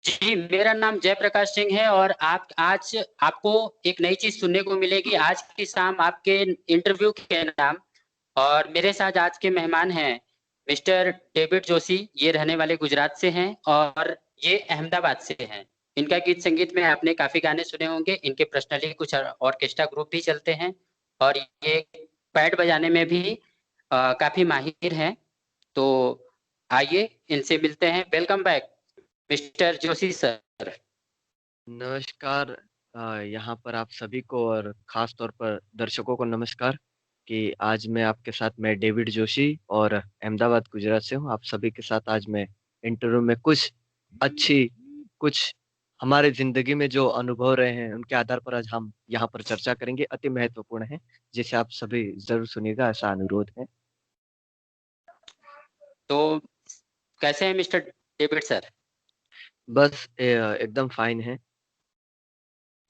जी, मेरा नाम जयप्रकाश सिंह है और आप आज आपको एक नई चीज़ सुनने को मिलेगी आज की शाम आपके इंटरव्यू के नाम। और मेरे साथ आज के मेहमान हैं मिस्टर डेविड जोशी, ये रहने वाले गुजरात से हैं और ये अहमदाबाद से हैं। इनका गीत संगीत में आपने काफ़ी गाने सुने होंगे, इनके पर्सनली कुछ ऑर्केस्ट्रा ग्रुप भी चलते हैं और ये पैड बजाने में भी काफ़ी माहिर हैं। तो आइए इनसे मिलते हैं। Welcome back mister Joshi sir. नमस्कार। यहाँ पर आप सभी को और खास तौर पर दर्शकों को नमस्कार कि आज मैं डेविड जोशी और अहमदाबाद गुजरात से हूँ। आप सभी के साथ आज मैं इंटरव्यू में कुछ हमारे जिंदगी में जो अनुभव रहे हैं उनके आधार पर आज हम यहाँ पर चर्चा करेंगे। अति महत्वपूर्ण है, जिसे आप सभी जरूर सुनिएगा, ऐसा अनुरोध है। तो कैसे हैं मिस्टर डेविड सर? बस एकदम फाइन है।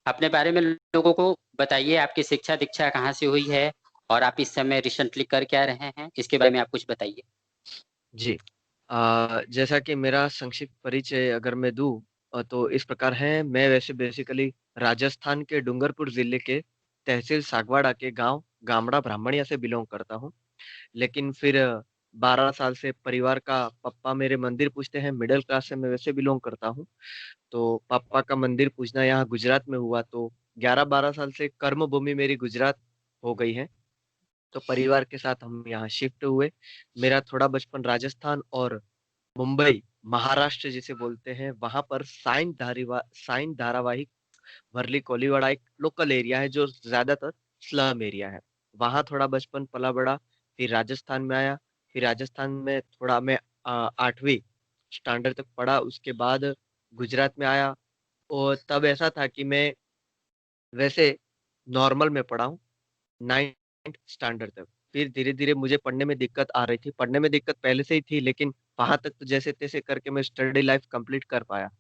अपने बारे में लोगों को बताइए, आपकी शिक्षा दीक्षा कहाँ से हुई है और आप इस समय रिसेंटली कर क्या रहे हैं, इसके बारे में आप कुछ बताइए। जी। जैसा कि मेरा संक्षिप्त परिचय अगर मैं दूं, तो इस प्रकार है। मैं वैसे बेसिकली राजस्थान के डूंगरपुर जिले के तहसील सागवाड़ा के गांव गामड़ा ब्राह्मणिया से बिलोंग करता हूं। लेकिन फिर 12 साल से परिवार का पप्पा मेरे मंदिर पूजते हैं, मिडिल क्लास से मैं वैसे बिलोंग करता हूं। तो पापा का मंदिर पूजना यहाँ गुजरात में हुआ, तो 11-12 साल से कर्म भूमि मेरी गुजरात हो गई है। तो परिवार के साथ हम यहाँ शिफ्ट हुए। मेरा थोड़ा बचपन राजस्थान और मुंबई, महाराष्ट्र जिसे बोलते हैं, वहां पर साइन धारावाहिक वर्ली कोलीवाड़ा एक लोकल एरिया है जो ज्यादातर स्लम एरिया है। वहां थोड़ा बचपन पला बड़ा। फिर राजस्थान में आया। फिर राजस्थान में थोड़ा मैं 8वीं स्टैंडर्ड तक पढ़ा। उसके बाद गुजरात में आया। और तब ऐसा था कि मैं वैसे नॉर्मल में पढ़ा हूँ 9th स्टैंडर्ड तक। फिर धीरे धीरे मुझे पढ़ने में दिक्कत आ रही थी। पढ़ने में दिक्कत पहले से ही थी, लेकिन वहां तक तो जैसे तैसे करके मैं स्टडी लाइफ कंप्लीट कर पाया।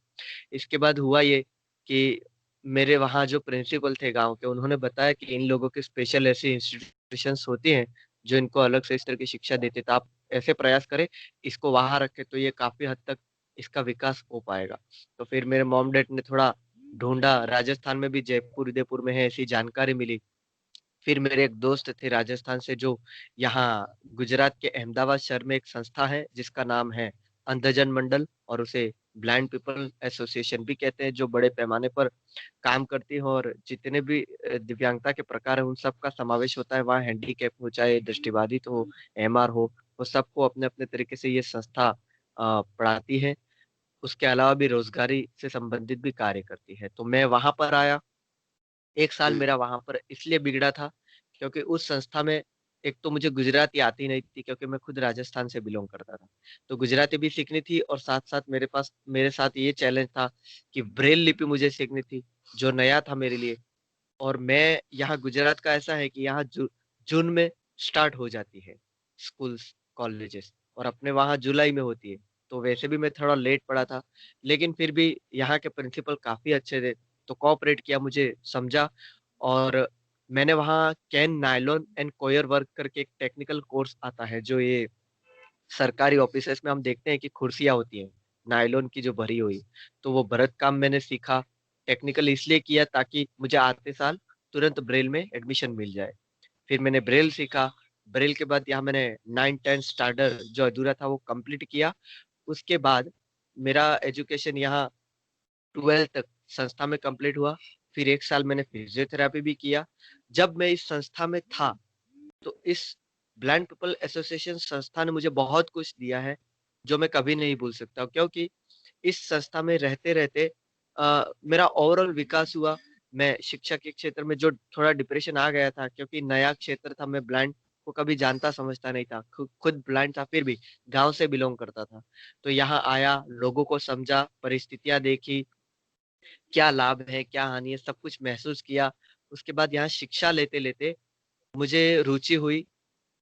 इसके बाद हुआ ये कि मेरे वहाँ जो प्रिंसिपल थे गांव के, उन्होंने बताया कि इन लोगों के स्पेशल ऐसी इंस्टीट्यूशंस होती हैं जो इनको अलग से इस तरह की शिक्षा देते, तो आप ऐसे प्रयास करें, इसको वहां रखें तो ये काफी हद तक इसका विकास हो पाएगा। तो फिर मेरे मॉम डैड ने थोड़ा ढूंढा, राजस्थान में भी जयपुर उदयपुर में है, ऐसी जानकारी मिली। फिर मेरे एक दोस्त थे राजस्थान से जो यहाँ गुजरात के अहमदाबाद शहर में एक संस्था है जिसका नाम है अंधजन मंडल, और उसे ब्लाइंड पीपल एसोसिएशन भी कहते हैं, जो बड़े पैमाने पर काम करती है और जितने भी दिव्यांगता के प्रकार है उन सब का समावेश होता है वहाँ। हैंडीकैप हो, चाहे दृष्टिबाधित हो, एमआर हो, वो सबको अपने अपने तरीके से ये संस्था पढ़ाती है। उसके अलावा भी रोजगारी से संबंधित भी कार्य करती है। तो मैं वहां पर आया। 1 साल मेरा वहां पर इसलिए बिगड़ा था क्योंकि उस संस्था में एक तो मुझे गुजराती आती नहीं थी, क्योंकि मैं खुद राजस्थान से बिलोंग करता था। तो गुजराती भी सीखनी थी और साथ साथ मेरे साथ ये चैलेंज था कि ब्रेल लिपि मुझे सीखनी थी, जो नया था मेरे लिए। और मैं यहाँ गुजरात का ऐसा है कि यहाँ जून में स्टार्ट हो जाती है स्कूल्स कॉलेजेस, और अपने वहाँ जुलाई में होती है। तो वैसे भी मैं थोड़ा लेट पड़ा था, लेकिन फिर भी यहाँ के प्रिंसिपल काफी अच्छे थे, तो कोऑपरेट किया, मुझे समझा। और मैंने वहाँ cane nylon and coir work करके एक टेक्निकल कोर्स आता है, जो ये सरकारी ऑफिसेस में हम देखते हैं कि कुर्सियां होती हैं नायलॉन की जो भरी हुई, तो वो भरत काम मैंने सीखा। टेक्निकल इसलिए किया ताकि मुझे आते साल तुरंत ब्रेल में एडमिशन मिल जाए। फिर मैंने ब्रेल सीखा। ब्रेल के बाद यहाँ मैंने 9-10 स्टैंडर्ड जो अधूरा था वो कंप्लीट किया। उसके बाद मेरा एजुकेशन यहाँ 12th तक संस्था में कंप्लीट हुआ। फिर 1 साल मैंने फिजियोथेरापी भी किया। जब मैं इस संस्था में था, तो इस ब्लाइंड पीपल एसोसिएशन संस्था ने मुझे बहुत कुछ दिया है जो मैं कभी नहीं भूल सकता, क्योंकि इस संस्था में रहते रहते मेरा ओवरऑल विकास हुआ। मैं शिक्षा के क्षेत्र में जो थोड़ा डिप्रेशन आ गया था, क्योंकि नया क्षेत्र था, मैं ब्लाइंड को कभी जानता समझता नहीं था, खुद ब्लाइंड था, फिर भी गांव से बिलोंग करता था। तो यहाँ आया, लोगों को समझा, परिस्थितियां देखी, क्या लाभ है क्या हानि है, सब कुछ महसूस किया। उसके बाद यहाँ शिक्षा लेते लेते मुझे रुचि हुई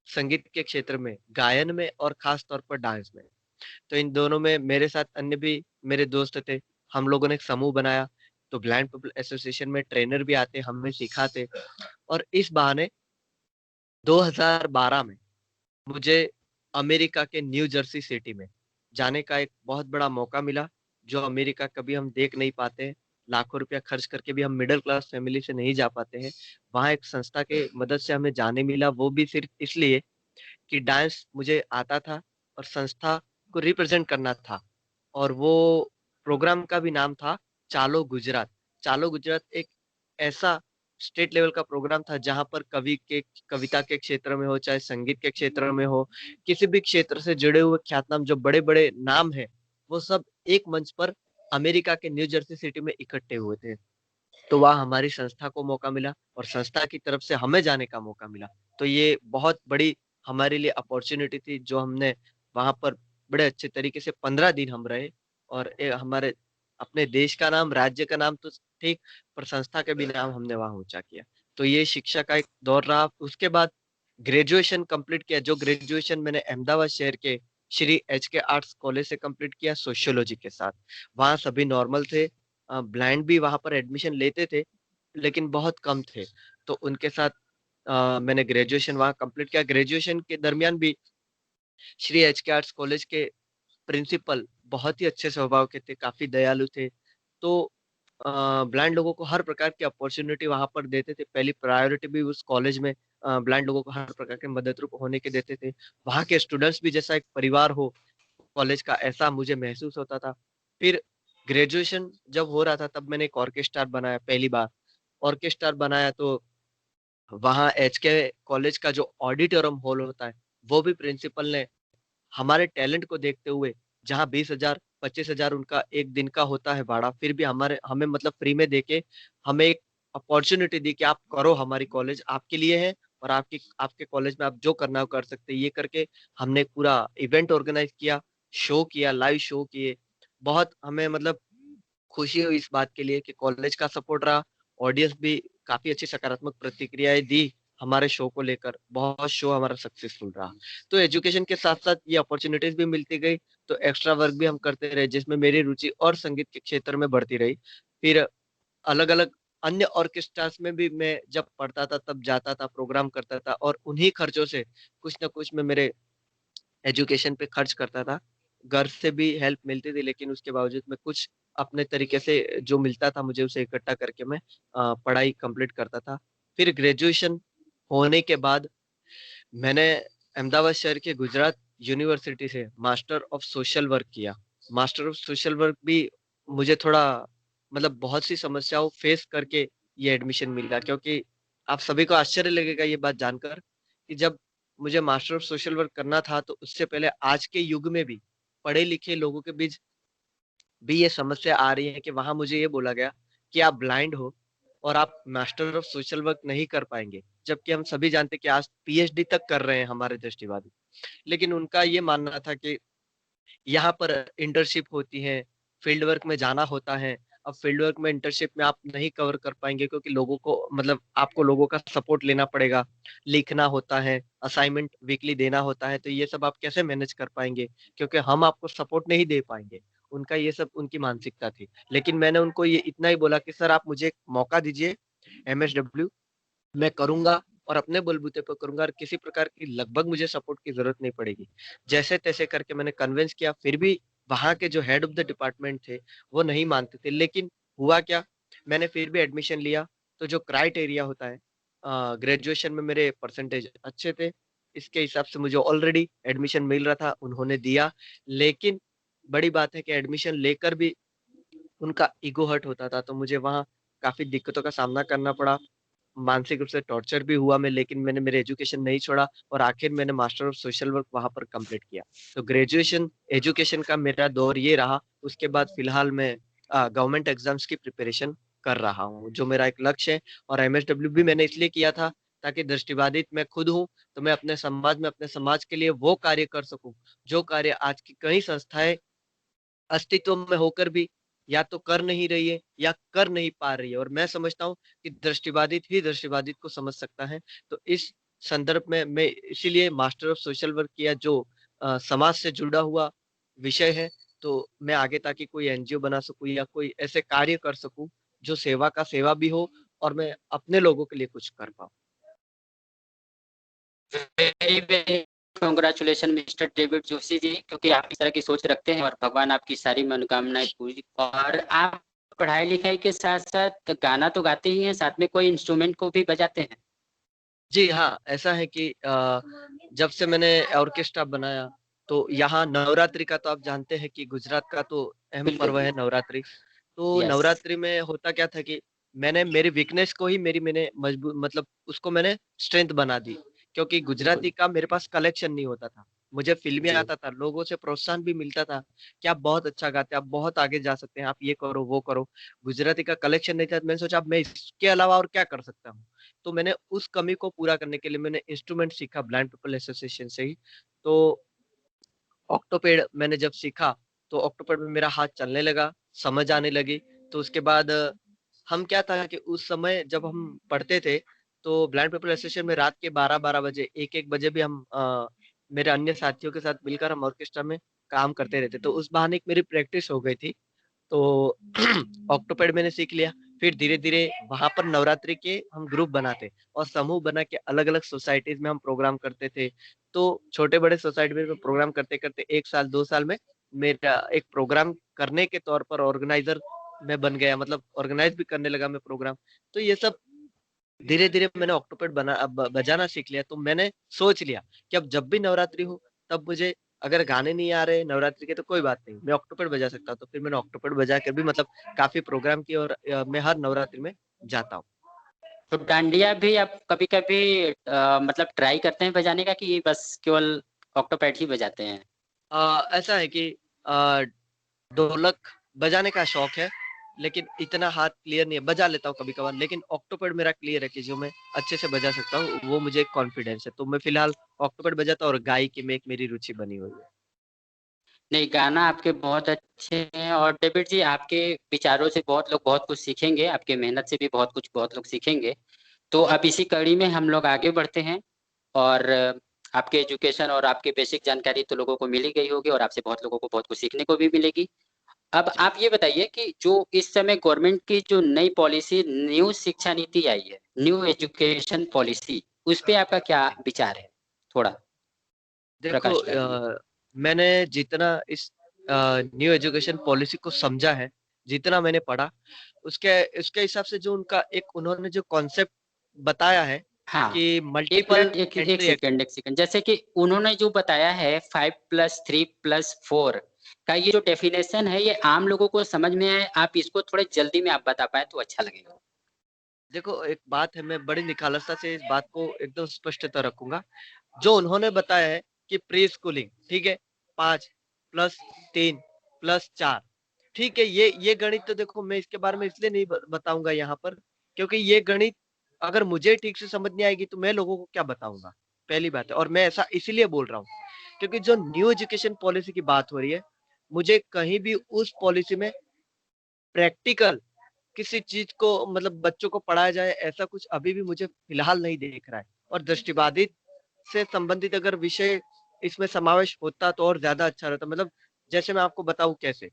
संगीत के क्षेत्र में, गायन में, और खास तौर पर डांस में। तो इन दोनों में मेरे साथ अन्य भी मेरे दोस्त थे। हम लोगों ने एक समूह बनाया। तो ब्लाइंड पीपल एसोसिएशन में ट्रेनर भी आते, हमें सिखाते। और इस बहाने 2012 में मुझे अमेरिका के न्यू जर्सी सिटी में जाने का एक बहुत बड़ा मौका मिला, जो अमेरिका कभी हम देख नहीं पाते हैं, लाखों रुपया खर्च करके भी हम मिडिल क्लास फैमिली से नहीं जा पाते हैं, वहाँ एक संस्था के मदद से हमें जाने मिला, वो भी सिर्फ इसलिए कि डांस मुझे आता था और संस्था को रिप्रेजेंट करना था। और वो प्रोग्राम का भी नाम था चालो गुजरात। चालो गुजरात एक ऐसा स्टेट लेवल का प्रोग्राम था जहाँ पर कविता के क्षेत्र में हो, चाहे संगीत के क्षेत्र में हो, किसी भी क्षेत्र से जुड़े हुए ख्यातनाम जो बड़े बड़े नाम है, वो सब एक मंच पर अमेरिका के न्यू जर्सी सिटी में इकट्ठे हुए थे। तो वहाँ हमारी संस्था को मौका मिला और संस्था की तरफ से हमें जाने का मौका मिला। तो ये बहुत बड़ी हमारे लिए अपॉर्चुनिटी थी, जो हमने वहाँ पर बड़े अच्छे तरीके से 15 दिन हम रहे। और हमारे अपने देश का नाम, राज्य का नाम तो ठीक, पर संस्था का भी नाम हमने वहाँ ऊंचा किया। तो ये शिक्षा का एक दौर रहा। उसके बाद ग्रेजुएशन कंप्लीट किया, जो ग्रेजुएशन मैंने अहमदाबाद शहर के श्री एच के आर्ट्स कॉलेज से कंप्लीट किया सोशियोलॉजी के साथ। वहाँ सभी नॉर्मल थे, ब्लाइंड भी वहाँ पर एडमिशन लेते थे, लेकिन बहुत कम थे। तो उनके साथ मैंने ग्रेजुएशन वहाँ कंप्लीट किया। ग्रेजुएशन के दरमियान भी श्री एच के आर्ट्स कॉलेज के प्रिंसिपल बहुत ही अच्छे स्वभाव के थे, काफी दयालु थे। तो ब्लाइंड लोगों को हर प्रकार की अपॉर्चुनिटी वहां पर देते थे। पहली प्रायोरिटी भी उस कॉलेज में ब्लाइंड लोगों को हर प्रकार के मदद रूप होने के देते थे। वहाँ के स्टूडेंट्स भी जैसा एक परिवार हो कॉलेज का, ऐसा मुझे महसूस होता था। फिर ग्रेजुएशन जब हो रहा था तब मैंने एक ऑर्केस्ट्रा बनाया, पहली बार ऑर्केस्ट्रा बनाया। तो वहाँ एच के कॉलेज का जो ऑडिटोरियम हॉल होता है, वो भी प्रिंसिपल ने हमारे टैलेंट को देखते हुए, जहाँ 20,000 25,000 उनका एक दिन का होता है भाड़ा, फिर भी हमें मतलब फ्री में देके हमें एक अपॉर्चुनिटी दी कि आप करो, हमारी कॉलेज आपके लिए है और आपके कॉलेज में आप जो करना हो कर सकते हैं। ये करके हमने पूरा इवेंट ऑर्गेनाइज किया, शो किया, लाइव शो किए। बहुत हमें मतलब खुशी हुई इस बात के लिए कि कॉलेज का सपोर्ट रहा, ऑडियंस भी काफी अच्छी सकारात्मक प्रतिक्रियाएं दी हमारे शो को लेकर, बहुत शो हमारा सक्सेसफुल रहा। तो एजुकेशन के साथ साथ ये अपॉर्चुनिटीज भी मिलती गई, तो एक्स्ट्रा वर्क भी हम करते रहे, जिसमें मेरी रुचि और संगीत के क्षेत्र में बढ़ती रही। फिर अलग अलग अन्य ऑर्केस्ट्रास में भी मैं जब पढ़ता था तब जाता था, प्रोग्राम करता था, और उन्हीं खर्चों से कुछ ना कुछ मैं मेरे एजुकेशन पे खर्च करता था। घर से भी हेल्प मिलती थी, लेकिन उसके बावजूद मैं कुछ अपने तरीके से जो मिलता था मुझे उसे इकट्ठा करके मैं पढ़ाई कंप्लीट करता था। फिर ग्रेजुएशन होने के बाद मैंने अहमदाबाद शहर के गुजरात यूनिवर्सिटी से मास्टर ऑफ सोशल वर्क किया। मास्टर ऑफ सोशल वर्क भी मुझे थोड़ा मतलब बहुत सी समस्याओं फेस करके ये एडमिशन मिला, क्योंकि आप सभी को आश्चर्य लगेगा ये बात जानकर कि जब मुझे मास्टर ऑफ सोशल वर्क करना था तो उससे पहले आज के युग में भी पढ़े लिखे लोगों के बीच भी ये समस्या आ रही है कि वहां मुझे ये बोला गया कि आप ब्लाइंड हो और आप मास्टर ऑफ सोशल वर्क नहीं कर पाएंगे, जबकि हम सभी जानते हैं कि आज पीएचडी तक कर रहे हैं हमारे दृष्टिवादी। लेकिन उनका ये मानना था कि यहाँ पर इंटर्नशिप होती है, फील्ड वर्क में जाना होता है। अब फील्ड वर्क में इंटर्नशिप में आप नहीं कवर कर पाएंगे, क्योंकि लोगों को मतलब आपको लोगों का सपोर्ट लेना पड़ेगा, लिखना होता है, असाइनमेंट वीकली देना होता है, तो ये सब आप कैसे मैनेज कर पाएंगे, क्योंकि हम आपको सपोर्ट नहीं दे पाएंगे। उनका ये सब उनकी मानसिकता थी। लेकिन मैंने उनको ये इतना ही बोला कि सर आप मुझे एक मौका दीजिए, एमएसडब्ल्यू मैं करूंगा और अपने बलबूते पर करूंगा, और किसी प्रकार की लगभग मुझे सपोर्ट की जरूरत नहीं पड़ेगी। जैसे तैसे करके मैंने कन्विंस किया, फिर भी वहां के जो हेड ऑफ द डिपार्टमेंट थे वो नहीं मानते थे। लेकिन हुआ क्या, मैंने फिर भी एडमिशन लिया। तो जो क्राइटेरिया होता है, ग्रेजुएशन में मेरे परसेंटेज अच्छे थे, इसके हिसाब से मुझे ऑलरेडी एडमिशन मिल रहा था, उन्होंने दिया। लेकिन बड़ी बात है कि एडमिशन लेकर भी उनका ईगो हर्ट होता था, तो मुझे वहाँ काफी दिक्कतों का सामना करना पड़ा, मानसिक रूप से टॉर्चर भी हुआ मैं, लेकिन मैंने मेरे एजुकेशन नहीं छोड़ा और आखिर मैंने मास्टर ऑफ सोशल वर्क वहां पर कंप्लीट किया। तो ग्रेजुएशन एजुकेशन का मेरा दौर ये रहा। उसके बाद फिलहाल मैं गवर्नमेंट एग्जाम्स की प्रिपरेशन कर रहा हूँ, जो मेरा एक लक्ष्य है। और एमएसडब्ल्यू भी मैंने इसलिए किया था ताकि दृष्टिबाधित मैं खुद हूँ, तो मैं अपने समाज में अपने समाज के लिए वो कार्य कर सकूं जो कार्य आज की कई संस्थाएं अस्तित्व में होकर भी या तो कर नहीं रही है या कर नहीं पा रही है। और मैं समझता हूँ कि दृष्टिबाधित ही दृष्टिबाधित को समझ सकता है। तो इस संदर्भ में मैं इसीलिए मास्टर ऑफ सोशल वर्क किया, जो समाज से जुड़ा हुआ विषय है। तो मैं आगे ताकि कोई एनजीओ बना सकूं या कोई ऐसे कार्य कर सकूं जो सेवा का सेवा भी हो और मैं अपने लोगों के लिए कुछ कर पाऊं। Very very congratulation mister David Joshi ji, क्योंकि आप इस तरह की सोच रखते हैं और भगवान आपकी सारी मनोकामनाएं पूरी। और आप पढ़ाई लिखाई के साथ साथ गाना तो गाते ही हैं, साथ में कोई इंस्ट्रूमेंट को भी बजाते हैं? जी हाँ, ऐसा है कि जब से मैंने ऑर्केस्ट्रा बनाया, तो यहाँ नवरात्रि का तो आप जानते हैं कि गुजरात का तो अहम बिल्कुल पर्व है नवरात्रि। तो यस। नवरात्रि में होता क्या था कि मैंने मेरी वीकनेस को ही मैंने मजबूत मतलब उसको मैंने स्ट्रेंथ बना दी, क्योंकि बिल्कुल गुजराती का मेरे पास कलेक्शन नहीं होता था। मुझे फ़िल्में जी। आता था, लोगों से प्रोत्साहन भी मिलता था कि आप बहुत अच्छा गाते हैं, आप बहुत आगे जा सकते हैं, आप ये करो, वो करो। गुजराती का कलेक्शन नहीं था, तो मैंने सोचा अब मैं इसके अलावा और क्या कर सकता हूँ? तो मैंने उस कमी को पूरा करने के लिए मैंने इंस्ट्रूमेंट सीखा ब्लाइंड पीपल एसोसिएशन से ही। तो ऑक्टोपेड मैंने जब सीखा, तो ऑक्टोपेड में मेरा हाथ चलने लगा, समझ आने लगी। तो उसके बाद हम क्या था कि उस समय जब हम पढ़ते थे, तो ब्लाइंड पीपल एसोसिएशन में रात के 12-12 बजे, 1-1 बजे भी हम मेरे अन्य साथियों के साथ मिलकर हम ऑर्केस्ट्रा में काम करते रहते। तो उस बहाने एक मेरी प्रैक्टिस हो गई थी। तो ऑक्टोपैड मैंने सीख लिया। फिर धीरे-धीरे वहाँ पर नवरात्रि के हम ग्रुप बनाते और समूह बना के अलग-अलग सोसाइटीज़ में हम प्रोग्राम करते थे। तो छोटे-बड़े सोसाइटी में प्रोग्राम करते-करते 1 साल, 2 साल में मेरा एक प्रोग्राम करने के तौर पर ऑर्गेनाइज़र मैं बन गया, मतलब ऑर्गेनाइज़ भी करने लगा मैं प्रोग्राम। तो ये सब धीरे-धीरे मैंने ऑक्टोपैड बजाना सीख लिया, तो मैंने सोच लिया कि अब जब भी नवरात्रि हो, तब मुझे अगर गाने नहीं आ रहे नवरात्रि के तो कोई बात नहीं, मैं ऑक्टोपैड बजा सकता हूँ। तो फिर मैंने ऑक्टोपैड बजा कर भी मतलब काफ़ी प्रोग्राम किए और मैं हर नवरात्रि में जाता हूँ। तो डांडिया भी आप कभी-कभी मतलब ट्राई करते हैं बजाने का, कि बस केवल ऑक्टोपैड ही बजाते हैं? ऐसा है कि ढोलक बजाने का शौक है, लेकिन इतना हाथ क्लियर नहीं है। बजा लेता हूँ कभी-कभार, लेकिन ऑक्टोपैड मेरा क्लियर है कि जो मैं अच्छे से बजा सकता हूँ, वो मुझे कॉन्फिडेंस है। तो मैं फिलहाल ऑक्टोपैड बजाता हूँ और गायकी में एक मेरी रुचि बनी हुई है। नहीं, गाना आपके बहुत अच्छे हैं और डेविड जी आपके विचारों से बहुत लोग बहुत कुछ सीखेंगे, आपके मेहनत से भी बहुत लोग सीखेंगे। तो अब इसी कड़ी में हम लोग आगे बढ़ते हैं और आपके एजुकेशन और आपकी बेसिक जानकारी तो लोगों को मिल ही गई होगी और आपसे बहुत लोगों को बहुत कुछ सीखने को भी मिलेगी। अब जी। आप ये बताइए कि जो इस समय गवर्नमेंट की जो नई पॉलिसी, न्यू शिक्षा नीति आई है, न्यू एजुकेशन पॉलिसी, उस पे आपका क्या जी। विचार है? थोड़ा देखो प्रकाश डालिए। मैंने जितना इस न्यू एजुकेशन पॉलिसी को समझा है, जितना मैंने पढ़ा, उसके उसके हिसाब से जो उनका एक उन्होंने जो कॉन्सेप्ट बताया है हाँ, कि एक मल्टीपल मिनट, एक एंट्री सेकंड, एक सेकंड। जैसे कि उन्होंने जो बताया है 5+3+4 का ये जो डेफिनेशन है, ये आम लोगों को समझ में आए, आप इसको थोड़े जल्दी में आप बता पाएँ तो अच्छा लगेगा। देखो एक बात है, मैं बड़ी निखालसता से इस बात को एकदम स्पष्टता रखूँगा। जो उन्होंने बताया है कि प्री स्कूलिंग, ठीक है? 5 प्लस 3 प्लस 4, ठीक है? ये गणित तो देखो मैं इसके बारे में इसलिए नहीं बताऊँगा यहाँ पर, क्योंकि ये गणित अगर मुझे ठीक से समझ नहीं आएगी तो मैं लोगों को क्या बताऊँगा? पहली बात है, और मैं ऐसा इसीलिए बोल रहा हूँ, क्योंकि जो न्यू एजुकेशन पॉलिसी की बात हो रही है, मुझे कहीं भी उस पॉलिसी में प्रैक्टिकल किसी चीज़ को मतलब बच्चों को पढ़ाया जाए, ऐसा कुछ अभी भी मुझे फ़िलहाल नहीं दिख रहा है। और दृष्टिबाधित से संबंधित अगर विषय इसमें समावेश होता तो और ज़्यादा अच्छा रहता। मतलब जैसे मैं आपको बताऊँ कैसे?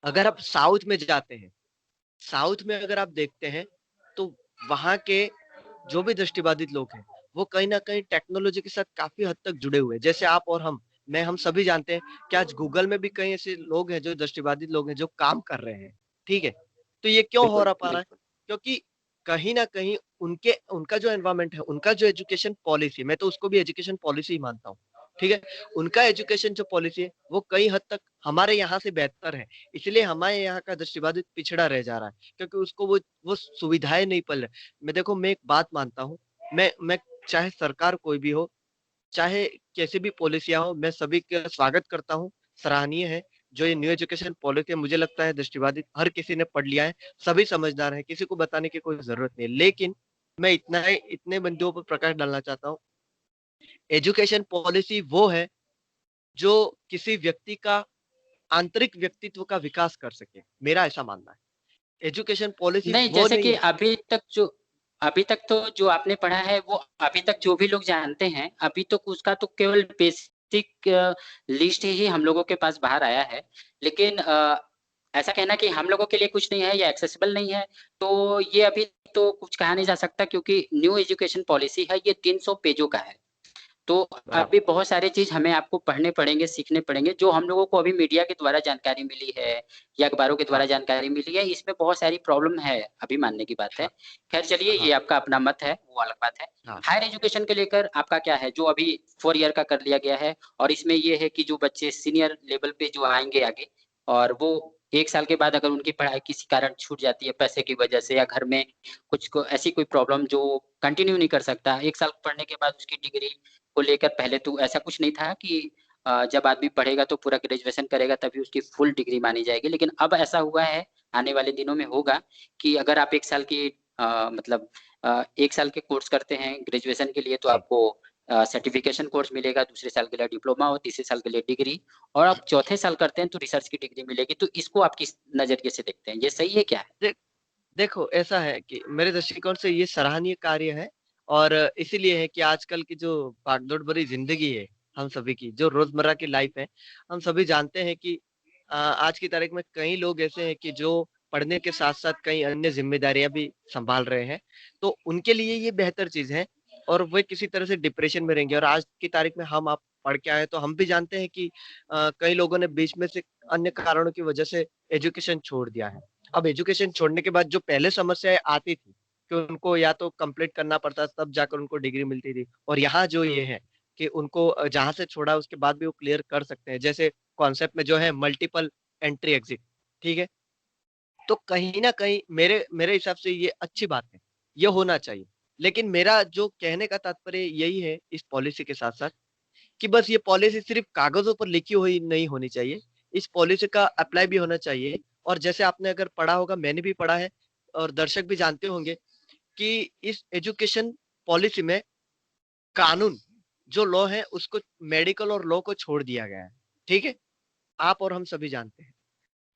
अगर आप साउथ में जाते हैं, साउथ में अगर आप देखते हैं, तो वहाँ के जो भी दृष्टिबाधित लोग हैं, वो कहीं न कहीं टेक्नोलॉजी के साथ काफ़ी हद तक जुड़े हुए हैं। जैसे आप और हम सभी जानते हैं कि आज गूगल में भी कई ऐसे लोग हैं जो दृष्टिबाधित लोग हैं, जो काम कर रहे हैं, ठीक है? तो ये क्यों हो बिल्कुल, रहा पा रहा है? बिल्कुल। क्योंकि कहीं न कहीं उनके उनका जो एनवायरनमेंट है, उनका जो एजुकेशन पॉलिसी, मैं तो उसको भी एजुकेशन पॉलिसी ही मानता हूँ, ठीक है? उनका एजुकेशन जो पॉलिसी है, वो कई हद तक हमारे यहाँ से बेहतर है। इसलिए हमारे यहाँ का दृष्टिबाधित पिछड़ा रह जा रहा है, क्योंकि उसको वो सुविधाएँ नहीं पल मैं एक बात मानता हूँ, मैं चाहे सरकार कोई भी हो, चाहे कैसी भी पॉलिसियाँ हो, मैं सभी का स्वागत करता हूँ, सराहनीय है। जो ये न्यू एजुकेशन पॉलिसी है, मुझे लगता है दृष्टिबाधित हर किसी ने पढ़ लिया है, सभी समझदार हैं, किसी को बताने की कोई ज़रूरत नहीं है। लेकिन मैं इतने बिंदुओं पर प्रकाश डालना चाहता हूँ, एजुकेशन पॉलिसी वो है, जो किसी व्यक्ति का आंतरिक व्यक्तित्व का विकास कर सके, मेरा ऐसा मानना है। एजुकेशन पॉलिसी नहीं, वो जैसे नहीं कि है। अभी तक तो जो आपने पढ़ा है, वो अभी तक जो भी लोग जानते हैं, अभी तो उसका तो केवल बेसिक लिस्ट ही हम लोगों के पास बाहर आया है। लेकिन ऐसा कहना कि हम लोगों के लिए कुछ नहीं है या एक्सेसिबल नहीं है, तो ये अभी तो कुछ कहा नहीं जा सकता, क्योंकि न्यू एजुकेशन पॉलिसी है, ये 300 पेजों का है। तो बराबर। अभी बहुत सारी चीज हमें आपको पढ़ने पड़ेंगे, सीखने पड़ेंगे, जो हम लोगों को अभी मीडिया के द्वारा जानकारी मिली है या अखबारों के हाँ, द्वारा जानकारी मिली है, इसमें बहुत सारी प्रॉब्लम है, अभी मानने की बात है। हाँ, खैर चलिए, हाँ, ये आपका अपना मत है, वो अलग बात है। हाँ, हायर एजुकेशन के लेकर आपका क्या है, जो अभी 4 ईयर का कर लिया गया है, और इसमें ये है कि जो बच्चे सीनियर लेवल पे जो आएंगे आगे, और वो 1 साल के बाद अगर उनकी पढ़ाई किसी कारण छूट जाती है पैसे की वजह से, या घर में कुछ को ऐसी कोई प्रॉब्लम जो कंटिन्यू नहीं कर सकता, 1 साल पढ़ने के बाद उसकी डिग्री को लेकर, पहले तो ऐसा कुछ नहीं था कि जब आदमी पढ़ेगा तो पूरा ग्रेजुएशन करेगा तभी उसकी फुल डिग्री मानी जाएगी, लेकिन अब ऐसा हुआ है, आने वाले दिनों में होगा कि अगर आप 1 साल की मतलब 1 साल के कोर्स करते हैं ग्रेजुएशन के लिए, तो जी। आपको सर्टिफिकेशन कोर्स मिलेगा, दूसरे साल के लिए डिप्लोमा और तीसरे साल के लिए डिग्री, और आप चौथे साल करते हैं तो रिसर्च की डिग्री मिलेगी। तो इसको आप किस नजरिए से देखते हैं, ये सही है क्या? दे देखो, ऐसा है कि मेरे दृष्टिकोण से ये सराहनीय कार्य है और इसीलिए है कि आजकल की जो भागदौड़ भरी ज़िंदगी है, हम सभी की, जो रोज़मर्रा की लाइफ़ है, हम सभी जानते हैं कि आज की तारीख में कई लोग ऐसे हैं कि जो पढ़ने के साथ-साथ कई अन्य ज़िम्मेदारियाँ भी सँभाल रहे हैं, तो उनके लिए ये बेहतर चीज़ है और वे किसी तरह से डिप्रेशन में रहेंगे और आज की तारीख में हम आप पढ़ के आए हैं, तो हम भी जानते हैं कि कई लोगों ने बीच में से अन्य कारणों की वजह से एजुकेशन छोड़ दिया है। अब एजुकेशन छोड़ने के बाद जो पहले समस्याएँ आती थी, कि उनको या तो कंप्लीट करना पड़ता तब जाकर उनको डिग्री मिलती थी और यहाँ जो ये है कि उनको जहाँ से छोड़ा उसके बाद भी वो क्लियर कर सकते हैं। जैसे कॉन्सेप्ट में जो है मल्टीपल एंट्री एग्ज़िट, ठीक है? तो कहीं न कहीं मेरे मेरे हिसाब से ये अच्छी बात है, ये होना चाहिए। लेकिन मेरा जो कहने का तात्पर्य यही है इस पॉलिसी के साथ-साथ कि बस ये पॉलिसी सिर्फ़ कागज़ों पर लिखी हुई नहीं होनी चाहिए। इस पॉलिसी का अप्लाई भी होना चाहिए और जैसे आपने अगर पढ़ा होगा, मैंने भी पढ़ा है और दर्शक भी जानते होंगे कि इस एजुकेशन पॉलिसी में कानून, जो लॉ है उसको मेडिकल और लॉ को छोड़ दिया गया है। ठीक है? आप और हम सभी जानते हैं।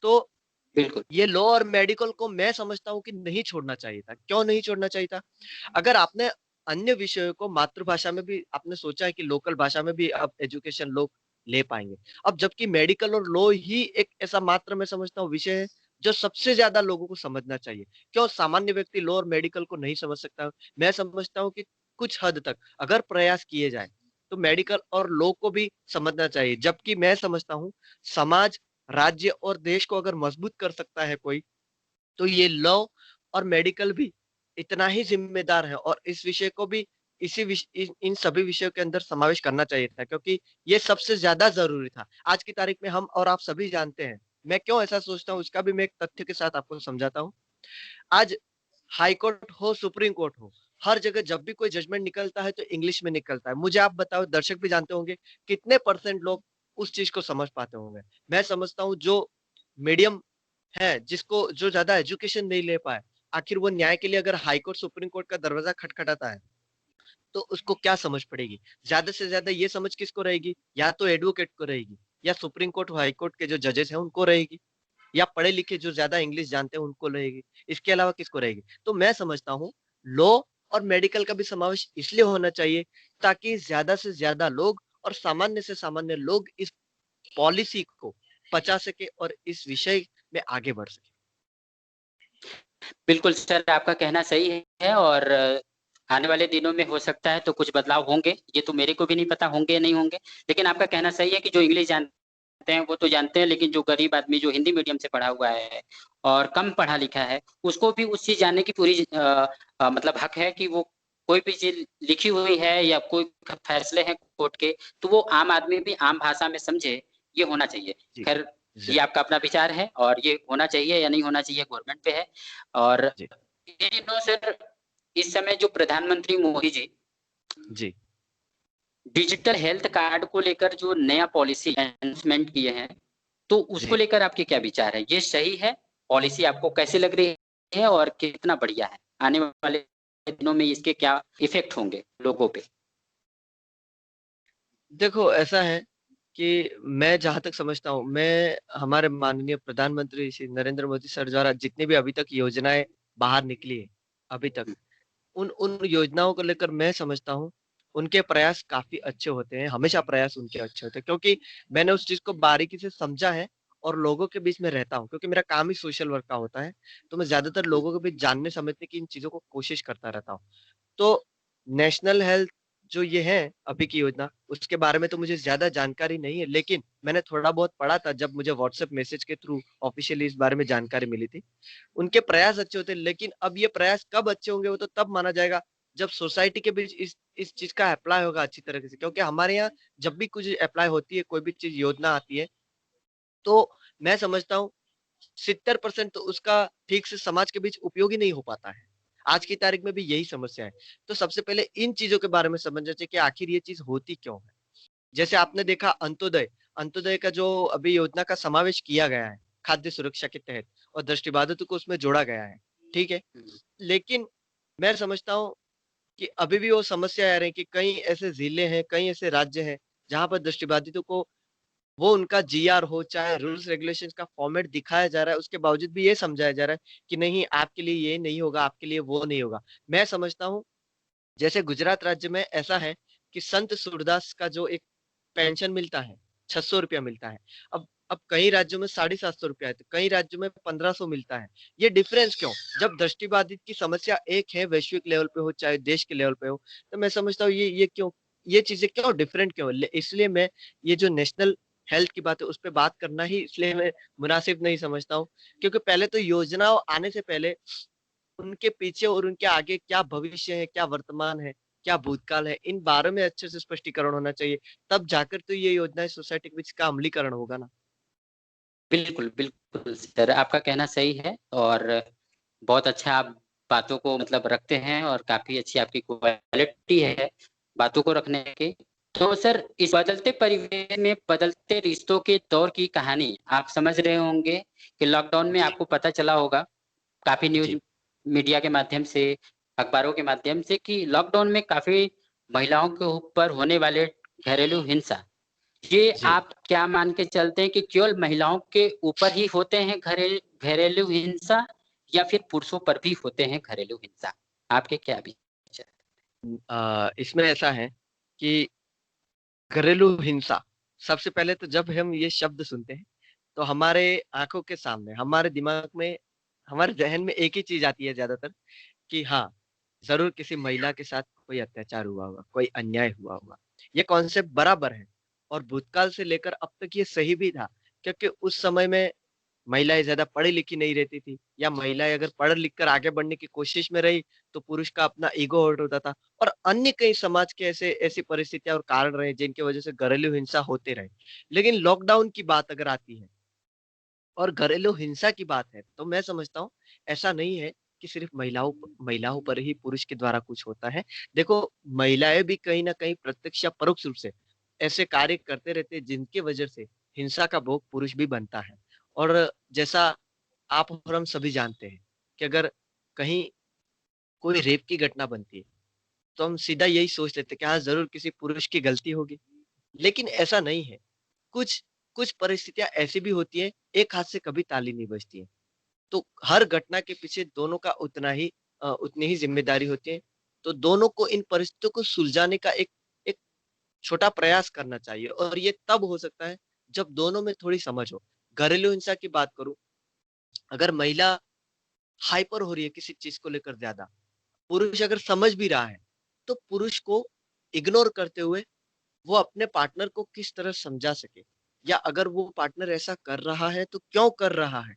तो बिल्कुल। ये लॉ और मेडिकल को मैं समझता हूँ कि नहीं छोड़ना चाहिए था। क्यों नहीं छोड़ना चाहिए था? अगर आपने अन्य विषयों को मातृभाषा में भी आपने सोचा है कि लोकल भाषा में भी अब एजुकेशन लोग ले पाएँगे। अब जबकि मेडिकल और लॉ ही एक ऐसा मात्र मैं समझता हूँ विषय है, जो सबसे ज़्यादा लोगों को समझना चाहिए। क्यों सामान्य व्यक्ति लॉ और मेडिकल को नहीं समझ सकता? मैं समझता हूँ कि कुछ हद तक अगर प्रयास किए जाएँ, तो मेडिकल और लॉ को भी समझना चाहिए। जबकि मैं समझता हूँ समाज, राज्य और देश को अगर मजबूत कर सकता है कोई, तो ये लॉ और मेडिकल भी इतना ही ज़िम्मेदार है और इस विषय को भी इसी विष इन इन सभी विषयों के अंदर समावेश करना चाहिए था क्योंकि ये सबसे ज़्यादा ज़रूरी था। आज की तारीख में हम और आप सभी जानते हैं। मैं क्यों ऐसा सोचता हूँ, इसका भी मैं एक तथ्य के साथ आपको समझाता हूँ। आज हाई कोर्ट हो, सुप्रीम कोर्ट हो, हर जगह जब भी कोई जजमेंट निकलता है तो इंग्लिश में निकलता है। मुझे आप बताओ, दर्शक भी जानते होंगे, कितने परसेंट लोग उस चीज़ को समझ पाते होंगे? मैं समझता हूँ जो मीडियम है, जिसको जो ज़्यादा एजुकेशन नहीं ले पाए, आखिर वो न्याय के लिए अगर हाई कोर्ट, सुप्रीम कोर्ट का दरवाज़ा खटखटाता है, तो उसको क्या समझ पड़ेगी? ज़्यादा से ज़्यादा ये समझ किसको रहेगी? या तो एडवोकेट को रहेगी, या सुप्रीम कोर्ट, हाई कोर्ट के जो जजेस हैं उनको रहेगी, या पढ़े-लिखे जो ज़्यादा इंग्लिश जानते हैं उनको रहेगी। इसके अलावा किसको रहेगी? तो मैं समझता हूँ लॉ और मेडिकल का भी समावेश इसलिए होना चाहिए ताकि ज़्यादा से ज़्यादा लोग और सामान्य से सामान्य लोग इस पॉलिसी को पचा सके और इस विषय में आगे बढ़ सके। बिल्कुल सर, आपका कहना सही है, और आने वाले दिनों में हो सकता है तो कुछ बदलाव होंगे, ये तो मेरे को भी नहीं पता होंगे या नहीं होंगे। लेकिन आपका कहना सही है कि जो इंग्लिश जानते हैं वो तो जानते हैं, लेकिन जो गरीब आदमी जो हिंदी मीडियम से पढ़ा हुआ है और कम पढ़ा लिखा है, उसको भी उस चीज़ जानने की पूरी मतलब हक है कि वो कोई भी चीज़ लिखी हुई है या कोई फैसले हैं कोर्ट के, तो वो आम आदमी भी आम भाषा में समझे, ये होना चाहिए। जी, खैर, ये ज़रूर। आपका अपना विचार है, और ये होना चाहिए या नहीं होना चाहिए गवर्नमेंट पे है। और जी, इन दिनों सर, इस समय जो प्रधानमंत्री मोदी जी जी, डिजिटल हेल्थ कार्ड को लेकर जो नया पॉलिसी अनाउंसमेंट किए हैं, तो उसको जी। लेकर आपके क्या विचार है? ये सही है? पॉलिसी आपको कैसी लग रही है और कितना बढ़िया है? आने वाले दिनों में इसके क्या इफेक्ट होंगे लोगों पे? देखो ऐसा है कि मैं जहाँ तक समझता हूँ, मैं हमारे माननीय प्रधानमंत्री श्री नरेंद्र मोदी सर द्वारा जितनी भी अभी तक योजनाएँ बाहर निकली है, अभी तक, उन उन योजनाओं को लेकर मैं समझता हूँ, उनके प्रयास काफ़ी अच्छे होते हैं, हमेशा प्रयास उनके अच्छे होते हैं क्योंकि मैंने उस चीज़ को बारीकी से समझा है और लोगों के बीच में रहता हूँ क्योंकि मेरा काम ही सोशल वर्क का होता है, तो मैं ज़्यादातर लोगों के बीच जानने समझने की इन चीज़ों को कोशिश करता रहता हूँ। तो नेशनल हेल्थ जो ये है अभी की योजना, उसके बारे में तो मुझे ज़्यादा जानकारी नहीं है, लेकिन मैंने थोड़ा बहुत पढ़ा था जब मुझे व्हाट्सएप मैसेज के थ्रू ऑफ़िशियली इस बारे में जानकारी मिली थी। उनके प्रयास अच्छे होते हैं, लेकिन अब ये प्रयास कब अच्छे होंगे वो तो तब माना जाएगा जब सोसाइटी के बीच इस चीज़ का अप्लाई होगा अच्छी तरीके से। क्योंकि हमारे यहाँ जब भी कुछ अप्लाई होती है, कोई भी चीज़ योजना आती है, तो मैं समझता हूँ 70% तो उसका ठीक से समाज के बीच उपयोग ही नहीं हो पाता है। आज की तारीख में भी यही समस्या है। तो सबसे पहले इन चीज़ों के बारे में समझना चाहिए कि आखिर ये चीज़ होती क्यों है? जैसे आपने देखा अंत्योदय, अंत्योदय का जो अभी योजना का समावेश किया गया है, खाद्य सुरक्षा के तहत और दृष्टिबाधितों को उसमें जोड़ा गया है, ठीक है? हुँ, लेकिन मैं समझता हूँ कि अभी भी वो समस्या आ रही है कि कई ऐसे ज़िले हैं, कई ऐसे राज्य हैं, जहाँ पर दृष्टिबाधितों को वो उनका जीआर हो, चाहे रूल्स रेगुलेशंस का फॉर्मेट दिखाया जा रहा है, उसके बावजूद भी ये समझाया जा रहा है कि नहीं आपके लिए ये नहीं होगा, आपके लिए वो नहीं होगा। मैं समझता हूँ जैसे गुजरात राज्य में ऐसा है कि संत सूरदास का जो एक पेंशन मिलता है, ₹600 मिलता है। अब कई राज्यों में ₹750 है, तो कई राज्यों में 1500 मिलता है। ये डिफरेंस क्यों? जब दृष्टिबाधित की समस्या एक है, वैश्विक लेवल पे हो, चाहे देश के लेवल पे हो, तो मैं समझता हूँ ये क्यों ये चीज़ें क्यों डिफरेंट क्यों? इसलिए मैं ये जो नेशनल हेल्थ की बात है, उस पे बात करना ही इसलिए मैं मुनासिब नहीं समझता हूँ, क्योंकि पहले तो योजनाओं आने से पहले उनके पीछे और उनके आगे क्या भविष्य है, क्या वर्तमान है, क्या भूतकाल है, इन बारे में अच्छे से स्पष्टीकरण होना चाहिए। तब जाकर तो ये योजनाएँ सोसाइटी के बीच का अमलीकरण होगा ना। बिल्कुल, बिल्कुल सर, आपका कहना सही है और बहुत अच्छा आप बातों को मतलब रखते हैं और काफ़ी अच्छी आपकी क्वालिटी है बातों को रखने की। तो सर इस बदलते परिवेश में बदलते रिश्तों के दौर की कहानी आप समझ रहे होंगे कि लॉकडाउन में जी, आपको पता चला होगा, काफ़ी न्यूज़ जी, मीडिया के माध्यम से, अखबारों के माध्यम से कि लॉकडाउन में काफ़ी महिलाओं के ऊपर होने वाले घरेलू हिंसा ये जी। आप क्या मान के चलते हैं कि केवल महिलाओं के ऊपर ही होते हैं घरेलू हिंसा या फिर पुरुषों पर भी होते हैं घरेलू हिंसा? आपके क्या विचार? इसमें ऐसा है कि घरेलू हिंसा, सबसे पहले तो जब हम ये शब्द सुनते हैं, तो हमारे आँखों के सामने, हमारे दिमाग में, हमारे ज़हन में एक ही चीज़ आती है ज़्यादातर कि हाँ, ज़रूर किसी महिला के साथ कोई अत्याचार हुआ होगा, कोई अन्याय हुआ होगा। ये कॉन्सेप्ट बराबर है और भूतकाल से लेकर अब तक ये सही भी था, क्योंकि उस समय में महिलाएँ ज़्यादा पढ़ी-लिखी नहीं रहती थी या महिलाएँ अगर पढ़-लिख कर आगे बढ़ने की कोशिश में रही, तो पुरुष का अपना ईगो हर्ट होता था और अन्य कई समाज के ऐसी परिस्थितियाँ और कारण रहे जिनकी वजह से घरेलू हिंसा होते रहे। लेकिन लॉकडाउन की बात अगर आती है और घरेलू हिंसा की बात है, तो मैं समझता हूँ ऐसा नहीं है कि सिर्फ़ महिलाओं पर ही पुरुष के द्वारा कुछ होता है। देखो, महिलाएँ भी कहीं न कहीं प्रत्यक्ष या परोक्ष रूप से ऐसे कार्य करते रहते हैं जिनकी वजह से हिंसा का भोग पुरुष भी बनता है। और जैसा आप और हम सभी जानते हैं कि अगर कहीं कोई रेप की घटना बनती है, तो हम सीधा यही सोच लेते हैं कि हाँ, ज़रूर किसी पुरुष की गलती होगी। लेकिन ऐसा नहीं है। कुछ कुछ परिस्थितियाँ ऐसी भी होती हैं, एक हाथ से कभी ताली नहीं बजती है। तो हर घटना के पीछे दोनों का उतनी ही ज़िम्मेदारी होती है। तो दोनों को इन परिस्थितियों को सुलझाने का एक एक छोटा प्रयास करना चाहिए और ये तब हो सकता है, जब दोनों में थोड़ी समझ हो। घरेलू हिंसा की बात करूँ, अगर महिला हाइपर हो रही है किसी चीज़ को लेकर ज़्यादा, पुरुष अगर समझ भी रहा है, तो पुरुष को इग्नोर करते हुए वो अपने पार्टनर को किस तरह समझा सके या अगर वो पार्टनर ऐसा कर रहा है तो क्यों कर रहा है,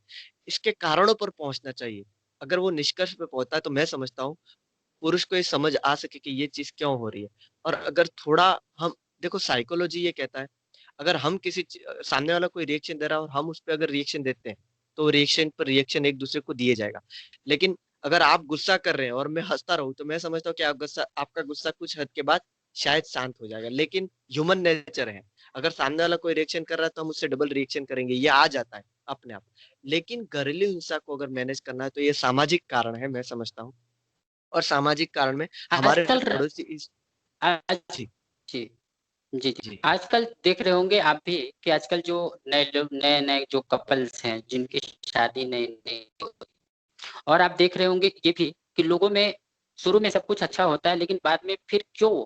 इसके कारणों पर पहुंचना चाहिए। अगर वो निष्कर्ष पे पहुंचता है तो मैं समझता हूँ पुरुष को ये समझ आ सके कि ये चीज क्यों हो रही है। और अगर थोड़ा हम देखो, साइकोलॉजी ये कहता है, अगर हम सामने वाला कोई रिएक्शन दे रहा है और हम उस पर अगर रिएक्शन देते हैं, तो रिएक्शन पर रिएक्शन एक दूसरे को दिए जाएगा। लेकिन अगर आप गुस्सा कर रहे हैं और मैं हंसता रहूं, तो मैं समझता हूँ कि आपका गुस्सा कुछ हद के बाद शायद शांत हो जाएगा। लेकिन ह्यूमन नेचर है, अगर सामने वाला कोई रिएक्शन कर रहा है तो हम उससे डबल रिएक्शन करेंगे, ये आ जाता है अपने आप। लेकिन घरेलू हिंसा को अगर मैनेज करना है तो ये सामाजिक कारण है, मैं समझता हूँ। और सामाजिक कारण में हमारे आजकल र पड़ोसी इस आज जी, जी, जी, जी। जी, आजकल देख रहे होंगे आप भी कि आजकल जो नए-नए जो कपल्स हैं, जिनकी शादी नई-नई और आप देख रहे होंगे ये भी कि लोगों में शुरू में सब कुछ अच्छा होता है, लेकिन बाद में फिर क्यों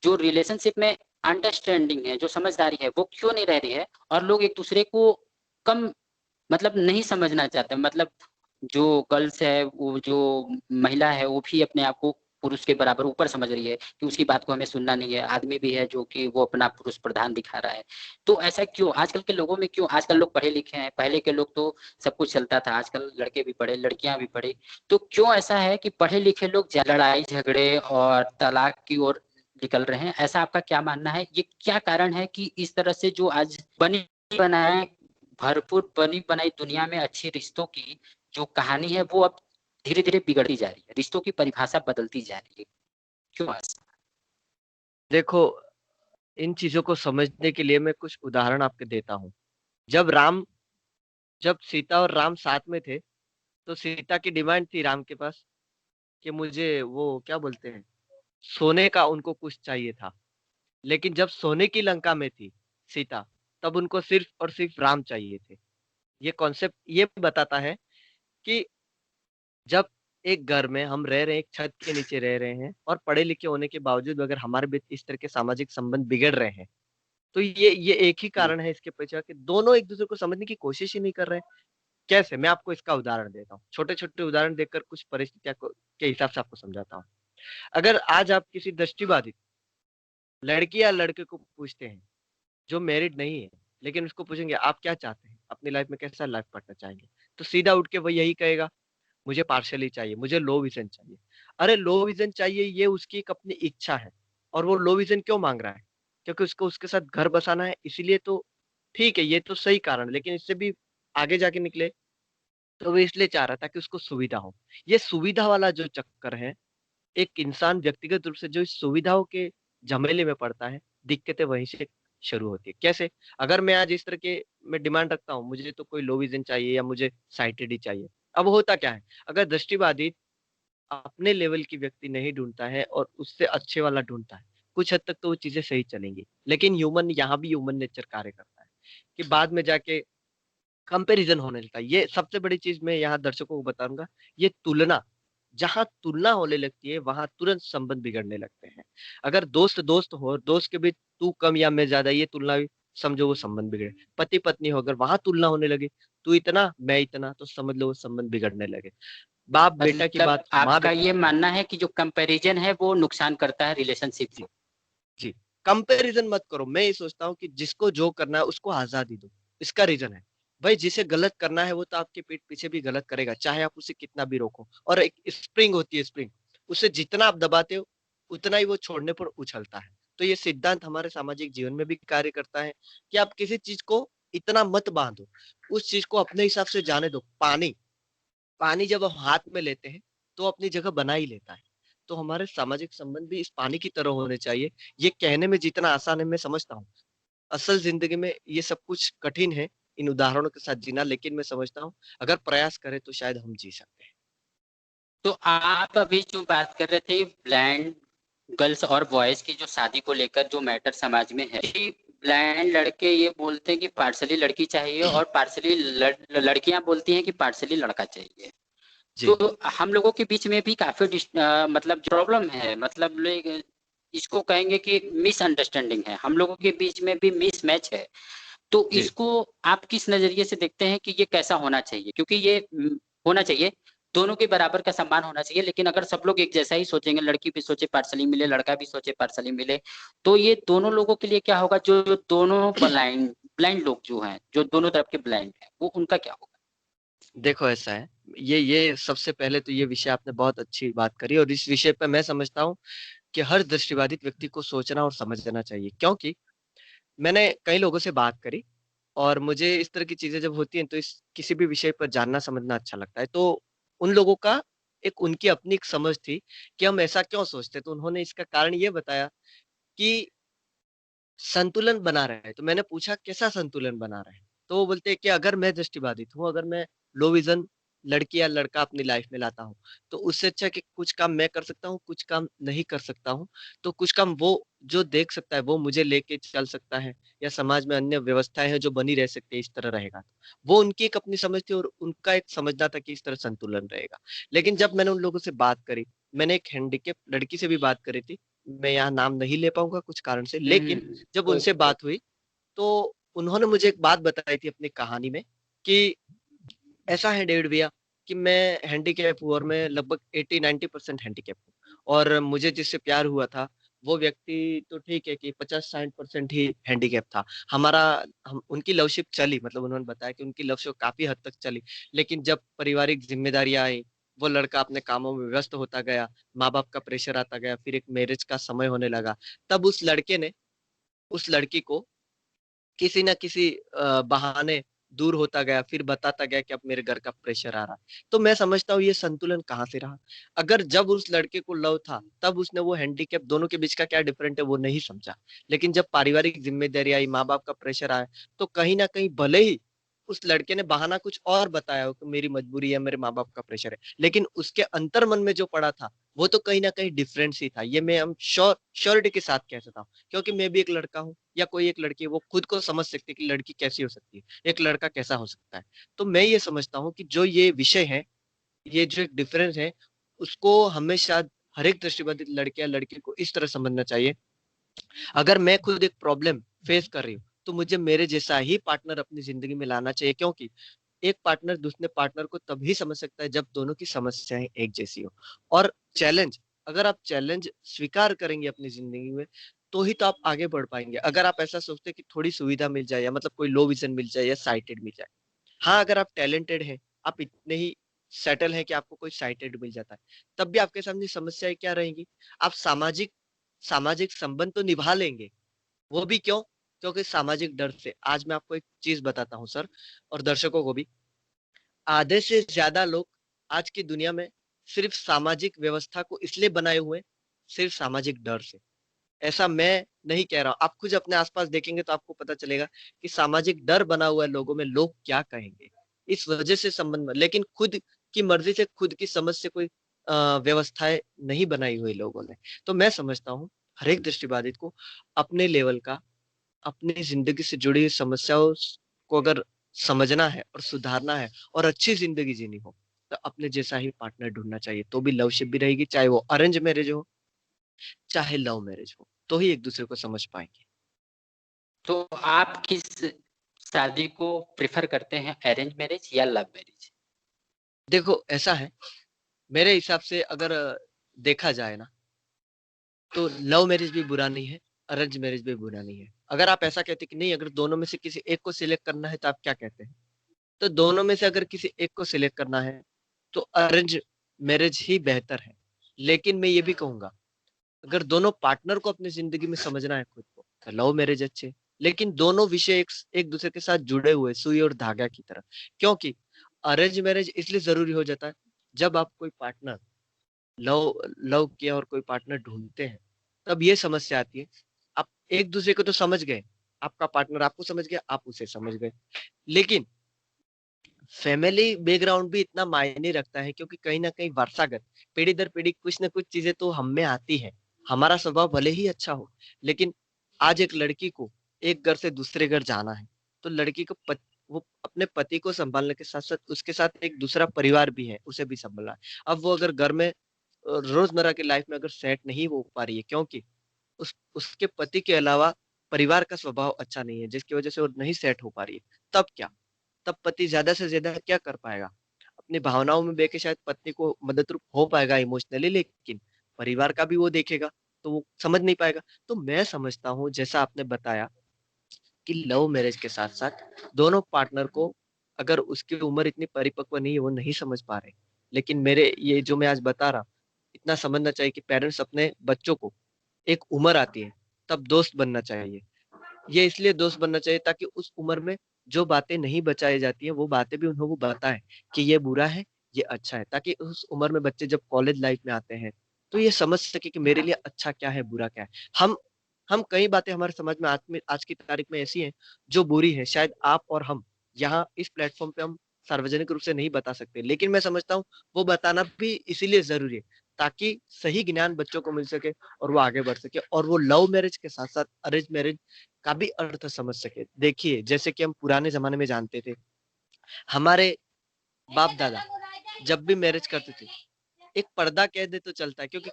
जो रिलेशनशिप में अंडरस्टैंडिंग है, जो समझदारी है, वो क्यों नहीं रह रही है और लोग एक-दूसरे को कम मतलब नहीं समझना चाहते। मतलब जो गर्ल्स है, वो जो महिला है, वो भी अपने आप को पुरुष के बराबर ऊपर समझ रही है कि उसकी बात को हमें सुनना नहीं है। आदमी भी है जो कि वो अपना पुरुष प्रधान दिखा रहा है। तो ऐसा क्यों आजकल के लोगों में, क्यों आजकल लोग पढ़े लिखे हैं, पहले के लोग तो सब कुछ चलता था, आजकल लड़के भी पढ़े लड़कियां भी पढ़ी, तो क्यों ऐसा है कि पढ़े लिखे लोग लड़ाई झगड़े और तलाक की ओर निकल रहे हैं? ऐसा आपका क्या मानना है? ये क्या कारण है कि इस तरह से जो आज बनी बनाए भरपूर बनी बनाई दुनिया में अच्छी रिश्तों की जो कहानी है वो अब धीरे धीरे बिगड़ती जा रही है, रिश्तों की परिभाषा बदलती जा रही है, क्यों ऐसा? देखो, इन चीज़ों को समझने के लिए मैं कुछ उदाहरण आपको देता हूँ। जब राम जब सीता और राम साथ में थे, तो सीता की डिमांड थी राम के पास कि मुझे वो क्या बोलते हैं, सोने का उनको कुछ चाहिए था। लेकिन जब सोने की लंका में थी सीता, तब उनको सिर्फ और सिर्फ राम चाहिए थे। ये कॉन्सेप्ट ये बताता है कि जब एक घर में हम रह रहे हैं, एक छत के नीचे रह रहे हैं और पढ़े लिखे होने के बावजूद अगर हमारे बीच इस तरह के सामाजिक संबंध बिगड़ रहे हैं, तो ये एक ही कारण है इसके पीछे कि दोनों एक दूसरे को समझने की कोशिश ही नहीं कर रहे हैं। कैसे? मैं आपको इसका उदाहरण देता हूँ। छोटे-छोटे उदाहरण देकर कुछ परिस्थितियाँ को के हिसाब से आपको समझाता हूँ। अगर आज आप किसी दृष्टिबाधित लड़की या लड़के को पूछते हैं, जो मैरिड नहीं है, लेकिन उसको पूछेंगे आप क्या चाहते हैं? अपनी लाइफ में कैसा लाइफ पार्टनर चाहेंगे? तो सीधा उठ के वो यही कहेगा, मुझे पार्शियली चाहिए, मुझे लो विज़न चाहिए। अरे लो विज़न चाहिए ये उसकी एक अपनी इच्छा है और वो लो विज़न क्यों माँग रहा है? क्योंकि उसको उसके साथ घर बसाना है इसीलिए तो ठीक है, ये तो सही कारण है, लेकिन इससे भी आगे जाके निकले तो वो इसलिए चाह रहा था कि उसको सुविधा हो। ये सुविधा वाला जो चक्कर है, एक इंसान व्यक्तिगत रूप से जो इस सुविधाओं के झमेले में पड़ता है, दिक्कतें वहीं से शुरू होती है। कैसे? अगर मैं आज इस तरह के मैं डिमांड रखता हूँ, मुझे तो कोई लो विज़न चाहिए या मुझे साइटेड ही चाहिए। अब होता क्या है? अगर दृष्टिबाधित अपने लेवल की व्यक्ति नहीं ढूँढता है और उससे अच्छे वाला ढूँढता है, कुछ हद तक तो वो चीज़ें सही चलेंगी। लेकिन ह्यूमन यहाँ भी ह्यूमन नेचर कार्य करता है, कि बाद में जाके कंपैरिज़न होने लगता है। ये सबसे बड़ी चीज़ मैं यहाँ दर्शकों को बताऊँगा, ये तुलना। जहाँ तुलना होने लगती है, वहाँ तुरंत संबंध बिगड़ने लगते हैं। अगर दोस्त दोस्त हो, दोस्त के बीच तू कम या मैं ज़्यादा ये तुलना भी समझो वो संबंध बिगड़े। पति-पत्नी हो अगर वहाँ तुलना होने लगे, तू इतना, मैं इतना तो समझ लो वो संबंध बिगड़ने लगे। बाप-बेटा की मतलब बात, आपका माँ-बेटा ये मानना है कि जो कंपैरिजन है वो नुकसान करता है रिलेशनशिप जी, को? जी। कंपैरिज़न मत करो। मैं ये सोचता हूँ कि जिसको जो करना है उसको आज़ादी दो। इसका रीज़न है, भाई जिसे गलत करना है वो तो आपके पीठ पीछे भी गलत करेगा, चाहे आप उसे कितना भी रोको। और एक स्प्रिंग होती है स्प्रिंग, उसे जितना आप दबाते हो, उतना ही वो छोड़ने पर उछलता है। तो ये सिद्धांत हमारे सामाजिक जीवन में भी कार्य करता है कि आप किसी चीज़ को इतना मत बाँधो, उस चीज़ को अपने हिसाब से जाने दो। पानी पानी जब हम हाथ में लेते हैं, तो अपनी जगह बना ही लेता है। तो हमारे सामाजिक संबंध भी इस पानी की तरह होने चाहिए। ये कहने में जितना आसान है मैं समझता हूँ। असल ज़िंदगी में ये सब कुछ कठिन है, इन उदाहरणों के साथ जीना, लेकिन मैं समझता हूँ अगर प्रयास करें तो शायद हम जी सकते हैं। तो आप अभी जो बात कर रहे थे ब्लाइंड गर्ल्स और बॉयज की जो शादी को लेकर जो मैटर समाज में है कि ब्लाइंड लड़के ये बोलते हैं कि पार्सली लड़की चाहिए और पार्सली लड़कियां बोलती हैं कि पार्सली लड़का चाहिए। जी, तो हम लोगों के बीच में भी काफी मतलब प्रॉब्लम है, मतलब लोग इसको कहेंगे कि मिसअंडरस्टैंडिंग है, हम लोगों के बीच में भी मिसमैच है। तो जी। इसको आप किस नजरिए से देखते हैं कि ये कैसा होना चाहिए? क्योंकि ये होना चाहिए, दोनों के बराबर का सम्मान होना चाहिए, लेकिन अगर सब लोग एक जैसा ही सोचेंगे, लड़की भी सोचे पार्सली मिले, लड़का भी सोचे पार्सली मिले, तो ये दोनों लोगों के लिए क्या होगा? जो दोनों ब्लाइंड ब्लाइंड लोग जो हैं, जो दोनों तरफ के ब्लाइंड हैं, वो उनका क्या होगा? देखो ऐसा है, ये सबसे पहले तो ये विषय आपने बहुत अच्छी बात करी और इस विषय पे मैं समझता हूँ कि हर दृष्टिबाधित व्यक्ति को सोचना और समझना चाहिए। क्योंकि मैंने कई लोगों से बात करी और मुझे इस तरह की चीज़ें जब होती हैं तो इस किसी भी विषय पर जानना समझना अच्छा लगता है। तो उन लोगों का एक उनकी अपनी एक समझ थी कि हम ऐसा क्यों सोचते हैं, तो उन्होंने इसका कारण ये बताया कि संतुलन बना रहे हैं। तो मैंने पूछा कैसा संतुलन बना रहे हैं? तो वो बोलते हैं कि अगर मैं दृष्टिबाधित हूँ, अगर मैं लो विज़न लड़की या लड़का अपनी लाइफ़ में लाता हूँ, तो उससे अच्छा है कि कुछ काम मैं कर सकता हूँ, कुछ काम नहीं कर सकता हूँ। तो कुछ काम वो जो देख सकता है, वो मुझे लेके चल सकता है या समाज में अन्य व्यवस्थाएँ हैं जो बनी रह सकती है, इस तरह रहेगा। वो उनकी एक अपनी समझ थी और उनका एक समझना था कि इस तरह संतुलन रहेगा। लेकिन जब मैंने उन लोगों से बात करी, मैंने एक हैंडीकैप लड़की से भी बात करी थी। मैं यहाँ नाम नहीं ले पाऊँगा कुछ कारण से, लेकिन जब उनसे ओके। बात हुई, तो उन्होंने मुझे एक बात बताई थी अपनी कहानी में कि ऐसा है डेविड भैया कि मैं हैंडीकैप हूँ और मैं लगभग 80-90% हैंडीकैप हूँ और मुझे जिससे प्यार हुआ था वो व्यक्ति तो ठीक है कि 50-60% ही हैंडीकैप था। हमारा हम उनकी लवशिप चली, मतलब उन्होंने बताया कि उनकी लवशिप काफ़ी हद तक चली। लेकिन जब पारिवारिक ज़िम्मेदारियाँ आई, वो लड़का अपने कामों में व्यस्त होता गया, माँ-बाप का प्रेशर आता गया, फिर एक मैरिज का समय होने लगा। तब उस लड़के ने उस लड़की को किसी न किसी बहाने दूर होता गया, फिर बताता गया कि अब मेरे घर का प्रेशर आ रहा है। तो मैं समझता हूँ ये संतुलन कहाँ से रहा? अगर जब उस लड़के को लव था, तब उसने वो हैंडीकैप दोनों के बीच का क्या डिफरेंट है वो नहीं समझा। लेकिन जब पारिवारिक ज़िम्मेदारी आई, माँ-बाप का प्रेशर आया, तो कहीं न कहीं भले ही उस लड़के ने बहाना कुछ और बताया हो कि मेरी मजबूरी है, मेरे माँ-बाप का प्रेशर है। लेकिन उसके अंतर्मन में जो पड़ा था, वो तो कहीं न कहीं डिफरेंस ही था। ये मैं हम श्योरिटी के साथ कह सकता हूँ। क्योंकि मैं भी एक लड़का हूँ या कोई एक लड़की है, वो खुद को समझ सकती है कि लड़की कैसी हो सकती है, एक लड़का कैसा हो सकता है। तो मैं ये समझता हूँ कि जो ये विषय है, ये जो एक डिफरेंस है, उसको हमेशा हर एक दृष्टिबाधित लड़के या लड़की को इस तरह समझना चाहिए। अगर मैं खुद एक प्रॉब्लम फेस कर रही हूँ, तो मुझे मेरे जैसा ही पार्टनर अपनी ज़िंदगी में लाना चाहिए, क्योंकि एक पार्टनर दूसरे पार्टनर को तभी समझ सकता है जब दोनों की समस्याएँ एक जैसी हो। और चैलेंज अगर आप चैलेंज स्वीकार करेंगे अपनी ज़िंदगी में, तो ही तो आप आगे बढ़ पाएँगे। अगर आप ऐसा सोचते हैं कि थोड़ी सुविधा मिल जाए या मतलब कोई लो विज़न मिल जाए या साइटेड मिल जाए। हाँ, अगर आप टैलेंटेड हैं, आप इतने ही सेटल हैं कि आपको कोई साइटेड मिल जाता है, तब भी आपके सामने समस्याएँ क्या रहेंगी? आप सामाजिक सामाजिक संबंध तो निभा लेंगे, वो भी क्यों? क्योंकि सामाजिक डर से। आज मैं आपको एक चीज़ बताता हूँ सर और दर्शकों को भी। आधे से ज़्यादा लोग आज की दुनिया में सिर्फ़ सामाजिक व्यवस्था को इसलिए बनाए हुए हैं, सिर्फ़ सामाजिक डर से। ऐसा मैं नहीं कह रहा हूँ, आप खुद अपने आस-पास देखेंगे तो आपको पता चलेगा कि सामाजिक डर बना हुआ है लोगों में, लोग क्या कहेंगे? इस वजह से संबंध लेकिन खुद की मर्ज़ी से, खुद की समझ से कोई व्यवस्थाएँ नहीं बनाई हुई लोगों ने। तो मैं समझता हूँ, हर एक दृष्टिबाधित को अपने लेवल का, अपनी ज़िंदगी से जुड़ी हुई समस्याओं को अगर समझना है और सुधारना है और अच्छी ज़िंदगी जीनी हो, तो अपने जैसा ही पार्टनर ढूँढना चाहिए। तो भी लवशिप भी रहेगी, चाहे वो अरेंज मैरेज हो, चाहे लव मैरेज हो, तो ही एक-दूसरे को समझ पाएँगे। तो आप किस शादी को प्रेफ़र करते हैं, अरेंज मैरिज या लव मैरिज? देखो, ऐसा है, मेरे हिसाब से अगर देखा जाए ना, तो लव मैरिज भी बुरा नहीं है, अरेंज मैरेज भी बुरा नहीं है। अगर आप ऐसा कहते हैं कि नहीं, अगर दोनों में से किसी एक को सिलेक्ट करना है, तो आप क्या कहते हैं? तो दोनों में से अगर किसी एक को सिलेक्ट करना है, तो अरेंज मैरिज ही बेहतर है। लेकिन मैं ये भी कहूँगा, अगर दोनों पार्टनर को अपनी ज़िंदगी में समझना है खुद को, तो लव मैरिज अच्छी है। लेकिन दोनों विषय एक-दूसरे के साथ जुड़े हुए सुई और धागा की तरह। क्योंकि अरेंज मैरिज इसलिए ज़रूरी हो जाता है, जब आप कोई पार्टनर लव लव किया और कोई पार्टनर ढूँढते हैं, तब ये समस्या आती है, आप एक-दूसरे को तो समझ गए, आपका पार्टनर आपको समझ गया, आप उसे समझ गए। लेकिन फैमिली बैकग्राउंड भी इतना मायने रखता है, क्योंकि कहीं न कहीं वारसागत, पीढ़ी दर पीढ़ी कुछ न कुछ चीज़ें तो हम में आती हैं। हमारा स्वभाव भले ही अच्छा हो, लेकिन आज एक लड़की को एक घर से दूसरे घर जाना है, तो लड़की को वो अपने पति को सँभालने के साथ-साथ उसके साथ एक दूसरा परिवार भी है, उसे भी सँभालना है। अब वो अगर घर में रोज़मर्रा की लाइफ़ में अगर सेट नहीं हो पा रही है, क्योंकि उसके पति के अलावा परिवार का स्वभाव अच्छा नहीं है, जिसकी वज़ह से वो नहीं सेट हो पा रही है, तब क्या? तब पति ज़्यादा से ज़्यादा क्या कर पाएगा? अपनी भावनाओं में बह के शायद पत्नी को मददरूप हो पाएगा इमोशनली, लेकिन परिवार का भी वो देखेगा, तो वो समझ नहीं पाएगा। तो मैं समझता हूँ, जैसा आपने बताया कि लव मैरिज के साथ-साथ दोनों पार्टनर को, अगर उसकी उम्र इतनी परिपक्व नहीं है, वो नहीं समझ पा रहे। लेकिन मेरे ये जो मैं आज बता रहा, इतना समझना चाहिए कि पेरेंट्स अपने बच्चों को एक उम्र आती है, तब दोस्त बनना चाहिए। ये इसलिए दोस्त बनना चाहिए ताकि उस उम्र में जो बातें नहीं बताई जाती हैं, वो बातें भी उन्हें वो बताएँ कि ये बुरा है, ये अच्छा है। ताकि उस उम्र में बच्चे जब कॉलेज लाइफ में आते हैं, तो ये समझ सके कि मेरे लिए अच्छा क्या है, बुरा क्या है। हम हम कई बातें हमारे समाज में आज की तारीख में ऐसी हैं, जो बुरी हैं। शायद आप और हम यहाँ इस प्लेटफ़ॉर्म पे हम सार्वजनिक रूप से नहीं बता सकते। लेकिन मैं समझता हूँ, वो बताना भी इसीलिए ज़रूरी है, ताकि सही ज्ञान बच्चों को मिल सके और वो आगे बढ़ सके और वो लव मैरिज के साथ-साथ अरेंज मैरिज का भी अर्थ समझ सके। देखिए, जैसे कि हम पुराने ज़माने में जानते थे, हमारे बाप-दादा जब भी मैरिज करते थे, एक पर्दा कह दे तो चलता है, क्योंकि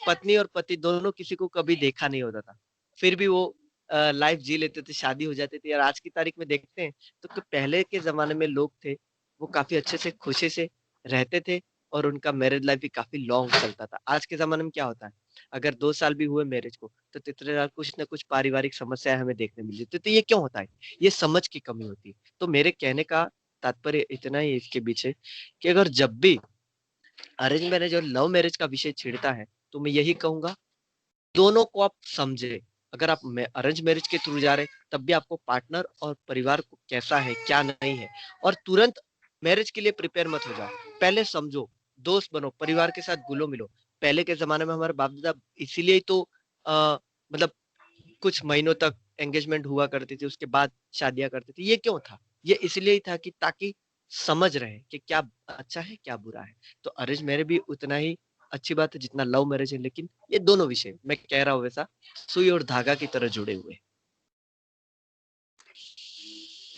पत्नी और पति दोनों किसी को कभी देखा नहीं होता था। फिर भी वो लाइफ़ जी लेते थे, शादी हो जाती थी और आज की तारीख में देखते हैं, तो पहले के ज़माने में लोग थे, वो काफ़ी अच्छे से खुशी से रहते थे और उनका मैरिज लाइफ भी काफ़ी लॉन्ग चलता था। आज के ज़माने में क्या होता है, अगर 2 साल भी हुए मैरिज को, तो तीसरे साल कुछ न कुछ पारिवारिक समस्याएँ हमें देखने मिल जाती है। तो ये क्यों होता है? ये समझ की कमी होती है। तो मेरे कहने का तात्पर्य इतना ही है इसके पीछे कि अगर जब भी अरेंज मैरिज और लव मैरिज का विषय छिड़ता है, तो मैं यही कहूँगा, दोनों को आप समझें। अगर आप अरेंज मैरिज के थ्रू जा रहे हैं, तब भी आपको पार्टनर और परिवार को कैसा है, क्या नहीं है, और तुरंत मैरिज के लिए प्रिपेयर मत हो जाओ। पहले समझो, दोस्त बनो, परिवार के साथ घुलो-मिलो। पहले के ज़माने में हमारे बाप-दादा इसीलिए तो मतलब कुछ महीनों तक एंगेजमेंट हुआ करती थी, उसके बाद शादियाँ करते थे। ये क्यों था? ये इसलिए ही था कि ताकि समझ रहे कि क्या अच्छा है, क्या बुरा है। तो अरेंज मैरिज भी उतना ही अच्छी बात है जितना लव मैरिज है, लेकिन ये दोनों विषय मैं कह रहा हूँ वैसा सुई और धागा की तरह जुड़े हुए हैं।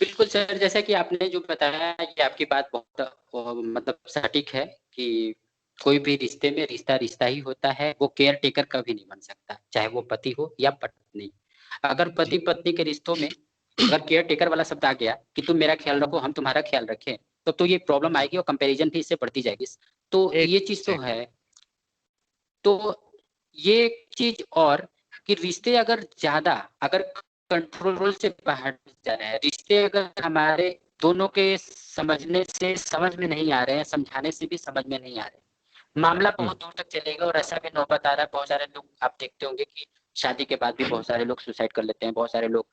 बिल्कुल सर, जैसा कि आपने जो बताया कि आपकी बात बहुत मतलब सटीक है कि कोई भी रिश्ते में रिश्ता रिश्ता ही होता है, वो केयर टेकर कभी नहीं बन सकता, चाहे वो पति हो या पत्नी। अगर जी। पति पत्नी के रिश्तों में अगर केयर टेकर वाला शब्द आ गया कि तुम मेरा ख्याल रखो, हम तुम्हारा ख्याल रखें, तो ये प्रॉब्लम जी, आएगी और कंपैरिजन भी इससे बढ़ती जाएगी। तो ये चीज तो एग्ज़ैक्टली। है। तो ये चीज और कि रिश्ते अगर ज्यादा अगर कंट्रोल से बाहर जा रहे हैं, रिश्ते अगर हमारे दोनों के समझने से समझ में नहीं आ रहे हैं, समझाने से भी समझ में नहीं आ रहे, मामला हुँ, बहुत दूर तक चलेगा। और ऐसा भी नौबत आ रहा है, बहुत सारे लोग आप देखते होंगे कि शादी के बाद भी बहुत सारे लोग सुसाइड कर लेते हैं, बहुत सारे लोग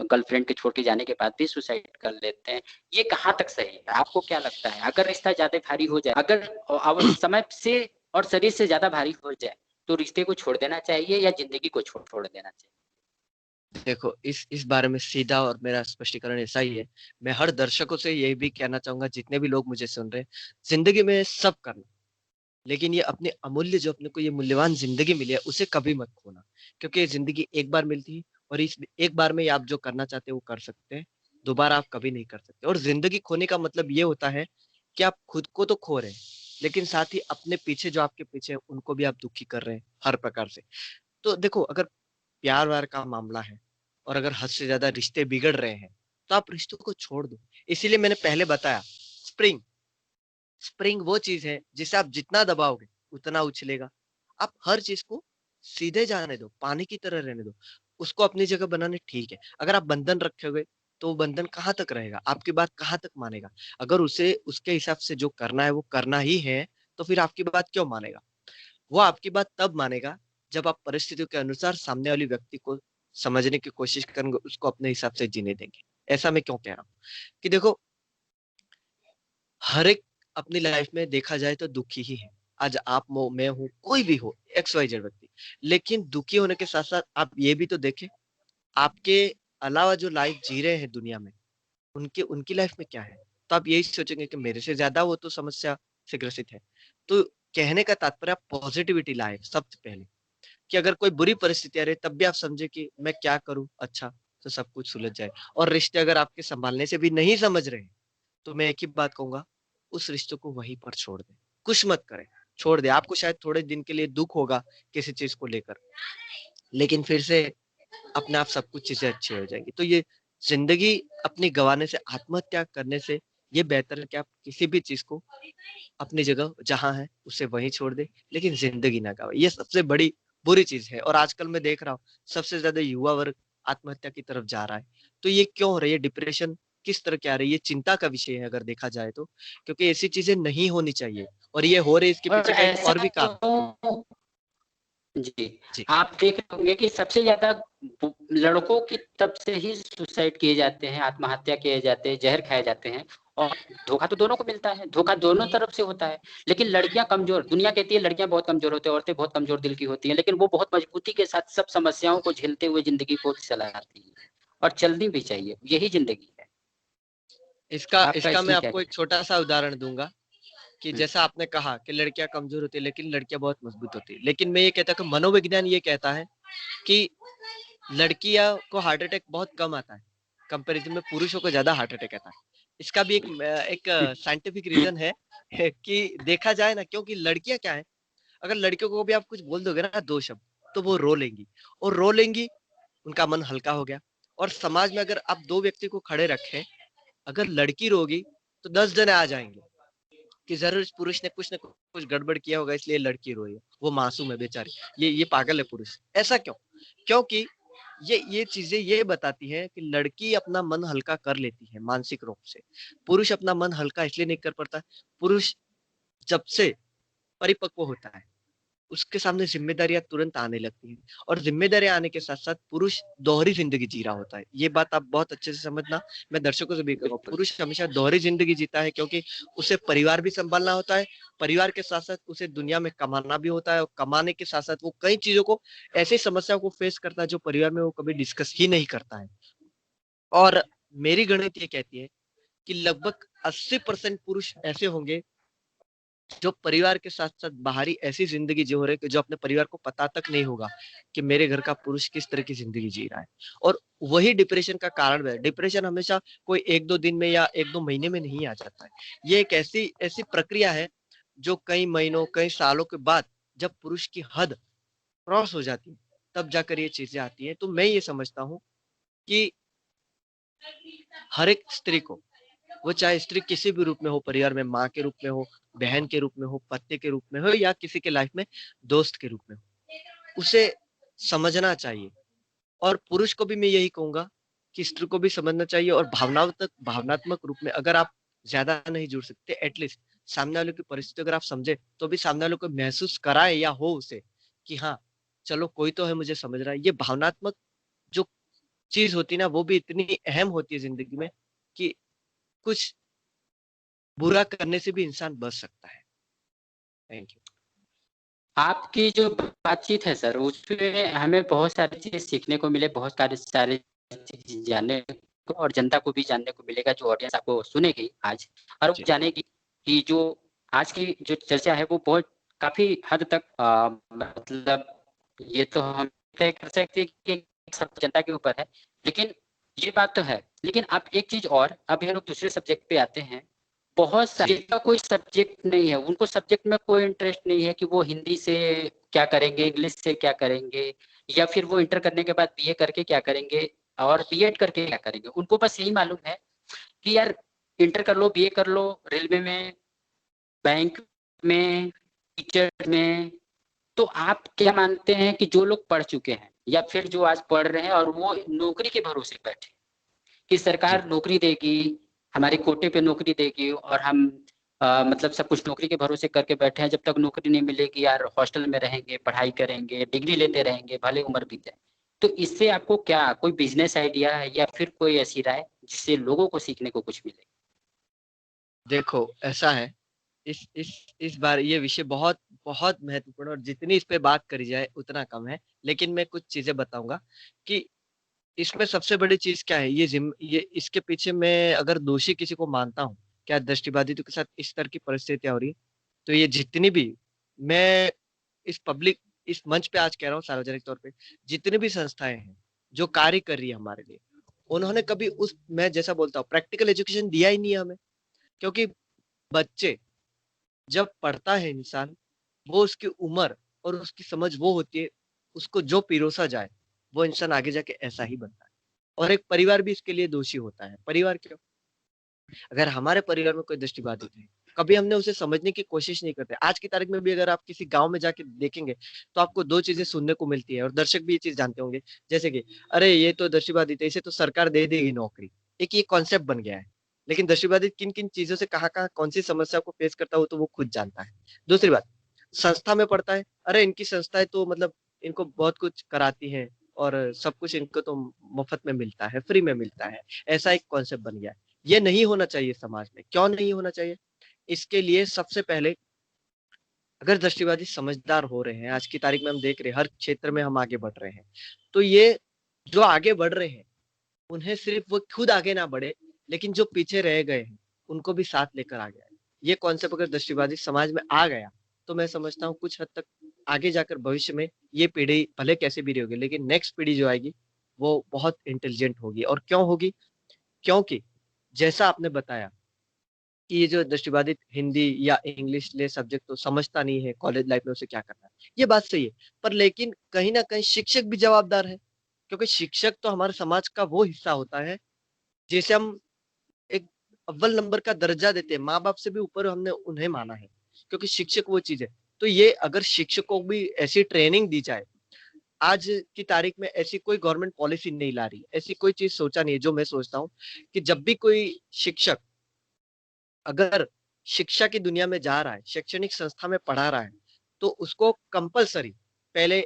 गर्लफ्रेंड के छोड़ के जाने के बाद भी सुसाइड कर लेते हैं। ये कहाँ तक सही है? आपको क्या लगता है? अगर रिश्ता ज्यादा भारी हो जाए, अगर समय से और शरीर से ज्यादा भारी हो जाए, तो रिश्ते को छोड़ देना चाहिए या जिंदगी को छोड़ देना चाहिए? देखो इस बारे में सीधा और मेरा स्पष्टीकरण ऐसा ही है। मैं हर दर्शकों से यही भी कहना चाहूँगा, जितने भी लोग मुझे सुन रहे हैं, ज़िंदगी में सब करना, लेकिन ये अपने अमूल्य जो अपने को ये मूल्यवान ज़िंदगी मिली है, उसे कभी मत खोना। क्योंकि ये ज़िंदगी एक बार मिलती है और इस एक बार में ही आप जो करना चाहते हैं, वो कर सकते हैं। दोबारा आप कभी नहीं कर सकते, और ज़िंदगी खोने का मतलब ये होता है कि आप खुद को तो खो रहे हैं, लेकिन साथ ही अपने पीछे जो आपके पीछे हैं, उनको भी आप दुखी कर रहे हैं, हर प्रकार से। तो देखो, अगर प्यार-व्यार का मामला है और अगर हद से ज़्यादा रिश्ते बिगड़ रहे हैं, तो आप रिश्तों को छोड़ दो। इसीलिए मैंने पहले बताया, स्प्रिंग स्प्रिंग वो चीज़ है जिसे आप जितना दबाओगे उतना उछलेगा। आप हर चीज़ को सीधे जाने दो, पानी की तरह रहने दो। उसको अपनी जगह बनाने ठीक है। अगर आप बंधन रखोगे तो वो बंधन कहाँ तक रहेगा? आपकी बात कहाँ तक मानेगा? अगर उसे उसके हिसाब से जो करना है वो करना ही है, तो फिर आपकी बात क्यों मानेगा? वो आपकी बात तब मानेगा जब आप परिस्थितियों के अनुसार सामने वाले व्यक्ति को समझने की कोशिश करेंगे, उसको अपने हिसाब से जीने देंगे। ऐसा मैं क्यों कह रहा हूँ? कि देखो, हर एक अपनी लाइफ में देखा जाए तो दुखी ही है। आज आप हो, मैं हूँ, कोई भी हो, एक्स वाई जेड व्यक्ति। लेकिन दुखी होने के साथ-साथ आप ये भी तो देखें, आपके अलावा जो लाइफ जी रहे हैं दुनिया में, उनके उनकी लाइफ में क्या है? तो आप यही सोचेंगे कि मेरे से ज़्यादा वो तो समस्या से ग्रसित है। तो कहने का तात्पर्य, आप पॉजिटिविटी लाएँ सबसे पहले, कि अगर कोई बुरी परिस्थिति आ रही है, तब भी आप समझे कि मैं क्या करूँ अच्छा, तो सब कुछ सुलझ जाए। और रिश्ते अगर आपके सँभालने से भी नहीं समझ रहे हैं, तो मैं एक ही बात कहूँगा, उस रिश्ते को वहीं पर छोड़ दें। कुछ मत करें, छोड़ दें। आपको शायद थोड़े दिन के लिए दुःख होगा किसी चीज़ को लेकर, लेकिन फिर से अपने आप सब कुछ चीज़ें अच्छी हो जाएँगी। तो ये ज़िंदगी अपनी गँवाने से, आत्महत्या करने से, ये बेहतर है कि आप किसी भी चीज़ को अपनी जगह जहाँ है, उसे वहीं छोड़ दें, लेकिन ज़िंदगी ना गँवाएँ। ये सबसे बड़ी बुरी चीज़ है, और आजकल मैं देख रहा हूँ, सबसे ज़्यादा युवा वर्ग आत्महत्या की तरफ जा रहा है। तो ये क्यों हो रही है? डिप्रेशन किस तरह की आ रही है? ये चिंता का विषय है अगर देखा जाए तो, क्योंकि ऐसी चीज़ें नहीं होनी चाहिए, और ये हो रही है, इसके और पीछे का एक ऐसा और भी कारण। तो जी, जी। आप देख रहे होंगे कि सबसे ज़्यादा लड़कों की तरफ से ही सुसाइड किए जाते हैं, आत्महत्या किए जाते हैं, ज़हर खाए जाते हैं। और धोखा तो दोनों को मिलता है, धोखा दोनों तरफ से होता है। लेकिन लड़कियाँ कमज़ोर, दुनिया कहती है लड़कियाँ बहुत कमज़ोर होती हैं, औरतें बहुत कमज़ोर दिल की होती हैं, लेकिन वो बहुत मजबूती के साथ सब समस्याओं को झेलते हुए ज़िंदगी को चलाती हैं, और चलनी भी चाहिए, यही ज़िंदगी है। इसका आपका इसका मैं इसमें क्या आपको एक कहना है? छोटा-सा उदाहरण दूँगा, कि हुँ, जैसा आपने कहा कि लड़कियाँ कमज़ोर होती है, लेकिन लड़कियाँ बहुत मज़बूत होती है। लेकिन मैं ये कहता हूँ कि मनोविज्ञान ये कहता है कि लड़कियाँ को हार्ट अटैक बहुत कम आता है, कंपैरिज़न में पुरुषों को ज़्यादा हार्ट अटैक आता है। इसका भी एक हुँ, साइंटिफिक रीज़न है कि देखा जाए ना, क्योंकि लड़कियाँ क्या है, अगर लड़कियों को भी आप कुछ बोल दोगे ना 2 शब्द, तो वो रो लेंगी, और रो लेंगी, उनका मन हल्का हो गया। और समाज में अगर आप 2 व्यक्ति को खड़े रखें, अगर लड़की रोगी, तो 10 जने आ जाएँगे। कि जरूर इस पुरुष ने कुछ न कुछ गड़बड़ किया होगा इसलिए लड़की रोई है, वो मासूम है बेचारी, ये पागल है पुरुष। ऐसा क्यों? क्योंकि ये चीजें ये बताती हैं कि लड़की अपना मन हल्का कर लेती है मानसिक रूप से, पुरुष अपना मन हल्का इसलिए नहीं कर पाता। पुरुष जब से परिपक्व होता है उसके सामने जिम्मेदारियां तुरंत आने लगती हैं, और जिम्मेदारियां आने के साथ साथ पुरुष दोहरी जिंदगी जी रहा होता है। ये बात आप बहुत अच्छे से समझना, मैं दर्शकों से भी कहूँ, बिल्कुल। पुरुष हमेशा दोहरी जिंदगी जीता है, क्योंकि उसे परिवार भी संभालना होता है, परिवार के साथ साथ उसे दुनिया में कमाना भी होता है, और कमाने के साथ साथ वो कई चीजों को, ऐसी समस्याओं को फेस करता है जो परिवार में वो कभी डिस्कस ही नहीं करता है। और मेरी गणित ये कहती है कि लगभग 80% पुरुष ऐसे होंगे जो परिवार के साथ साथ बाहरी ऐसी जिंदगी जी रहे कि जो अपने परिवार को पता तक नहीं होगा कि मेरे घर का पुरुष किस तरह की जिंदगी जी रहा है। और वही डिप्रेशन का कारण है। डिप्रेशन हमेशा कोई 1-2 दिन में या 1-2 महीने में नहीं आ जाता है। ये एक ऐसी ऐसी प्रक्रिया है जो कई महीनों कई सालों के बाद जब पुरुष की हद क्रॉस हो जाती है तब जाकर ये चीजें आती है। तो मैं ये समझता हूँ कि हर एक स्त्री को, वो चाहे स्त्री किसी भी रूप में हो, परिवार में माँ के रूप में हो, बहन के रूप में हो, पति के रूप में हो, या किसी के लाइफ में दोस्त के रूप में हो, उसे समझना चाहिए। और पुरुष को भी मैं यही कहूंगा कि स्त्री को भी समझना चाहिए, और भावनात्मक रूप में अगर आप ज्यादा नहीं जुड़ सकते, एटलीस्ट सामने वाले की परिस्थिति अगर आप समझे तो भी सामने वाले को महसूस कराए या हो उसे कि हाँ चलो कोई तो है मुझे समझ रहा है। ये भावनात्मक जो चीज होती है ना, वो भी इतनी अहम होती है जिंदगी में कि कुछ बुरा करने से भी इंसान बच सकता है। Thank you. आपकी जो बातचीत है सर, उसमें हमें बहुत सारी चीजें सीखने को मिले, बहुत सारे चीजें जानने को, और जनता को भी जानने को मिलेगा, जो ऑडियंस आपको सुनेगी आज, और वो जी जानेगी कि जो आज की जो चर्चा है वो बहुत काफी हद तक मतलब ये तो हम तय कर सकते हैं कि सब जनता के ऊपर है, लेकिन ये बात तो है। लेकिन आप एक चीज और, अभी हम लोग दूसरे सब्जेक्ट पे आते हैं। बहुत सारे जी का कोई सब्जेक्ट नहीं है, उनको सब्जेक्ट में कोई इंटरेस्ट नहीं है कि वो हिंदी से क्या करेंगे, इंग्लिश से क्या करेंगे, या फिर वो इंटर करने के बाद बीए करके क्या करेंगे और बीएड करके क्या करेंगे। उनको बस यही मालूम है कि यार इंटर कर लो, बीए कर लो, रेलवे में, बैंक में, टीचर में। तो आप क्या मानते हैं कि जो लोग पढ़ चुके हैं या फिर जो आज पढ़ रहे हैं और वो नौकरी के भरोसे बैठे कि जी सरकार नौकरी देगी, हमारे कोटे पे नौकरी देगी, और हम मतलब सब कुछ नौकरी के भरोसे करके बैठे हैं, जब तक नौकरी नहीं मिलेगी यार हॉस्टल में रहेंगे, पढ़ाई करेंगे, डिग्री लेते रहेंगे, भले उम्र बीत जाए। तो इससे आपको क्या कोई बिजनेस आइडिया है या फिर कोई ऐसी राय जिससे लोगों को सीखने को कुछ मिले? देखो ऐसा है, इस बार ये विषय बहुत बहुत महत्वपूर्ण, और जितनी इस पे बात करी जाए उतना कम है। लेकिन मैं कुछ चीजें बताऊंगा कि इसमें सबसे बड़ी चीज क्या है। ये इसके पीछे मैं अगर दोषी किसी को मानता हूँ, क्या दृष्टिबाधितों के साथ इस तरह की परिस्थितियां हो रही, तो ये जितनी भी, मैं इस मंच पे आज कह रहा हूँ सार्वजनिक तौर पे, जितनी भी संस्थाएं हैं जो कार्य कर रही है हमारे लिए, उन्होंने कभी उस, मैं जैसा बोलता हूँ, प्रैक्टिकल एजुकेशन दिया ही नहीं है हमें। क्योंकि बच्चे जब पढ़ता है इंसान, वो उसकी उम्र और उसकी समझ वो होती है, उसको जो पिरोसा जाए वो इंसान आगे जाके ऐसा ही बनता है। और एक परिवार भी इसके लिए दोषी होता है। परिवार क्यों? अगर हमारे परिवार में कोई दृष्टिबाधित है, कभी हमने उसे समझने की कोशिश नहीं करते। आज की तारीख में भी अगर आप किसी गांव में जाके देखेंगे तो आपको दो चीजें सुनने को मिलती है, और दर्शक भी ये चीज जानते होंगे, जैसे कि अरे ये तो दृष्टिबाधित है, इसे तो सरकार दे देगी नौकरी। एक ये कॉन्सेप्ट बन गया है। लेकिन दृष्टिबाधित किन किन चीजों से कहाँ कहाँ कौन सी समस्या को फेस करता हो तो वो खुद जानता है। दूसरी बात, संस्था में पढ़ता है, अरे इनकी संस्थाएं तो मतलब इनको बहुत कुछ कराती है, और सब कुछ इनको तो मुफ्त में मिलता है, फ्री में मिलता है। ऐसा एक कॉन्सेप्ट बन गया है। ये नहीं होना चाहिए समाज में। क्यों नहीं होना चाहिए? इसके लिए सबसे पहले, अगर दृष्टिवादी समझदार हो रहे हैं, आज की तारीख में हम देख रहे हैं हर क्षेत्र में हम आगे बढ़ रहे हैं, तो ये जो आगे बढ़ रहे हैं उन्हें सिर्फ वो खुद आगे ना बढ़े, लेकिन जो पीछे रह गए हैं उनको भी साथ लेकर आगे आए। ये कॉन्सेप्ट अगर दृष्टिवादी समाज में आ गया तो मैं समझता हूँ कुछ हद तक आगे जाकर भविष्य में ये पीढ़ी भले कैसे भी रही होगी, लेकिन नेक्स्ट पीढ़ी जो आएगी वो बहुत इंटेलिजेंट होगी। और क्यों होगी? क्योंकि जैसा आपने बताया कि ये जो दृष्टिबाधित हिंदी या इंग्लिश ले सब्जेक्ट तो समझता नहीं है कॉलेज लाइफ में, उसे क्या करना है, ये बात सही है। पर लेकिन कहीं ना कहीं शिक्षक भी जवाबदार है, क्योंकि शिक्षक तो हमारे समाज का वो हिस्सा होता है जिसे हम एक अव्वल नंबर का दर्जा देते हैं, माँ बाप से भी ऊपर हमने उन्हें माना है, क्योंकि शिक्षक वो चीज है। तो ये अगर शिक्षकों को भी ऐसी ट्रेनिंग दी जाए, आज की तारीख में ऐसी कोई गवर्नमेंट पॉलिसी नहीं ला रही, ऐसी कोई चीज सोचा नहीं है। जो मैं सोचता हूँ कि जब भी कोई शिक्षक अगर शिक्षा की दुनिया में जा रहा है, शैक्षणिक संस्था में पढ़ा रहा है, तो उसको कंपलसरी पहले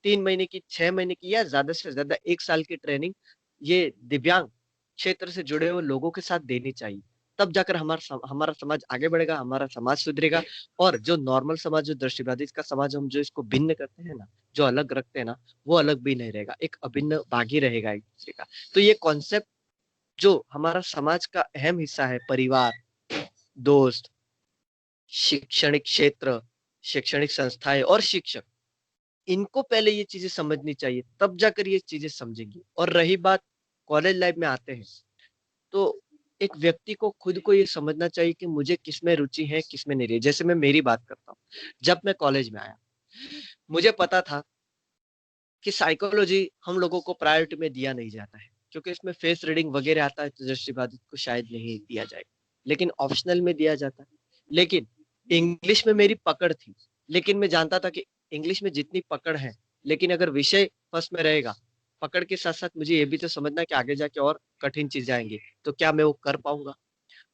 3 महीने की, 6 महीने की, या ज्यादा से ज्यादा 1 साल की ट्रेनिंग ये दिव्यांग क्षेत्र से जुड़े हुए लोगों के साथ देनी चाहिए। तब जाकर हमारा समाज आगे बढ़ेगा, हमारा समाज सुधरेगा। और जो नॉर्मल समाज, जो दृष्टिबाधित का समाज, हम जो इसको भिन्न करते हैं ना, जो अलग रखते हैं ना, वो अलग भी नहीं रहेगा, एक अभिन्न भाग ही रहेगा एक दूसरे का। तो ये कॉन्सेप्ट जो हमारा समाज का अहम हिस्सा है, परिवार, दोस्त, शैक्षणिक क्षेत्र, शैक्षणिक संस्थाएं और शिक्षक, इनको पहले ये चीजें समझनी चाहिए, तब जाकर ये चीजें समझेंगी। और रही बात कॉलेज लाइफ में आते हैं, तो एक व्यक्ति को खुद को ये समझना चाहिए कि मुझे किसमें रुचि है, किसमें नहीं रही। जैसे मैं मेरी बात करता हूँ, जब मैं कॉलेज में आया, मुझे पता था कि साइकोलॉजी हम लोगों को प्रायोरिटी में दिया नहीं जाता है, क्योंकि इसमें फेस रीडिंग वगैरह आता है, तो दृष्टिबाधित को शायद नहीं दिया जाएगा, लेकिन ऑप्शनल में दिया जाता है। लेकिन इंग्लिश में मेरी पकड़ थी, लेकिन मैं जानता था कि इंग्लिश में जितनी पकड़ है, लेकिन अगर विषय फर्स्ट में रहेगा, पकड़ के साथ साथ मुझे ये भी तो समझना है कि आगे जाके और कठिन चीजें आएंगी, तो क्या मैं वो कर पाऊंगा।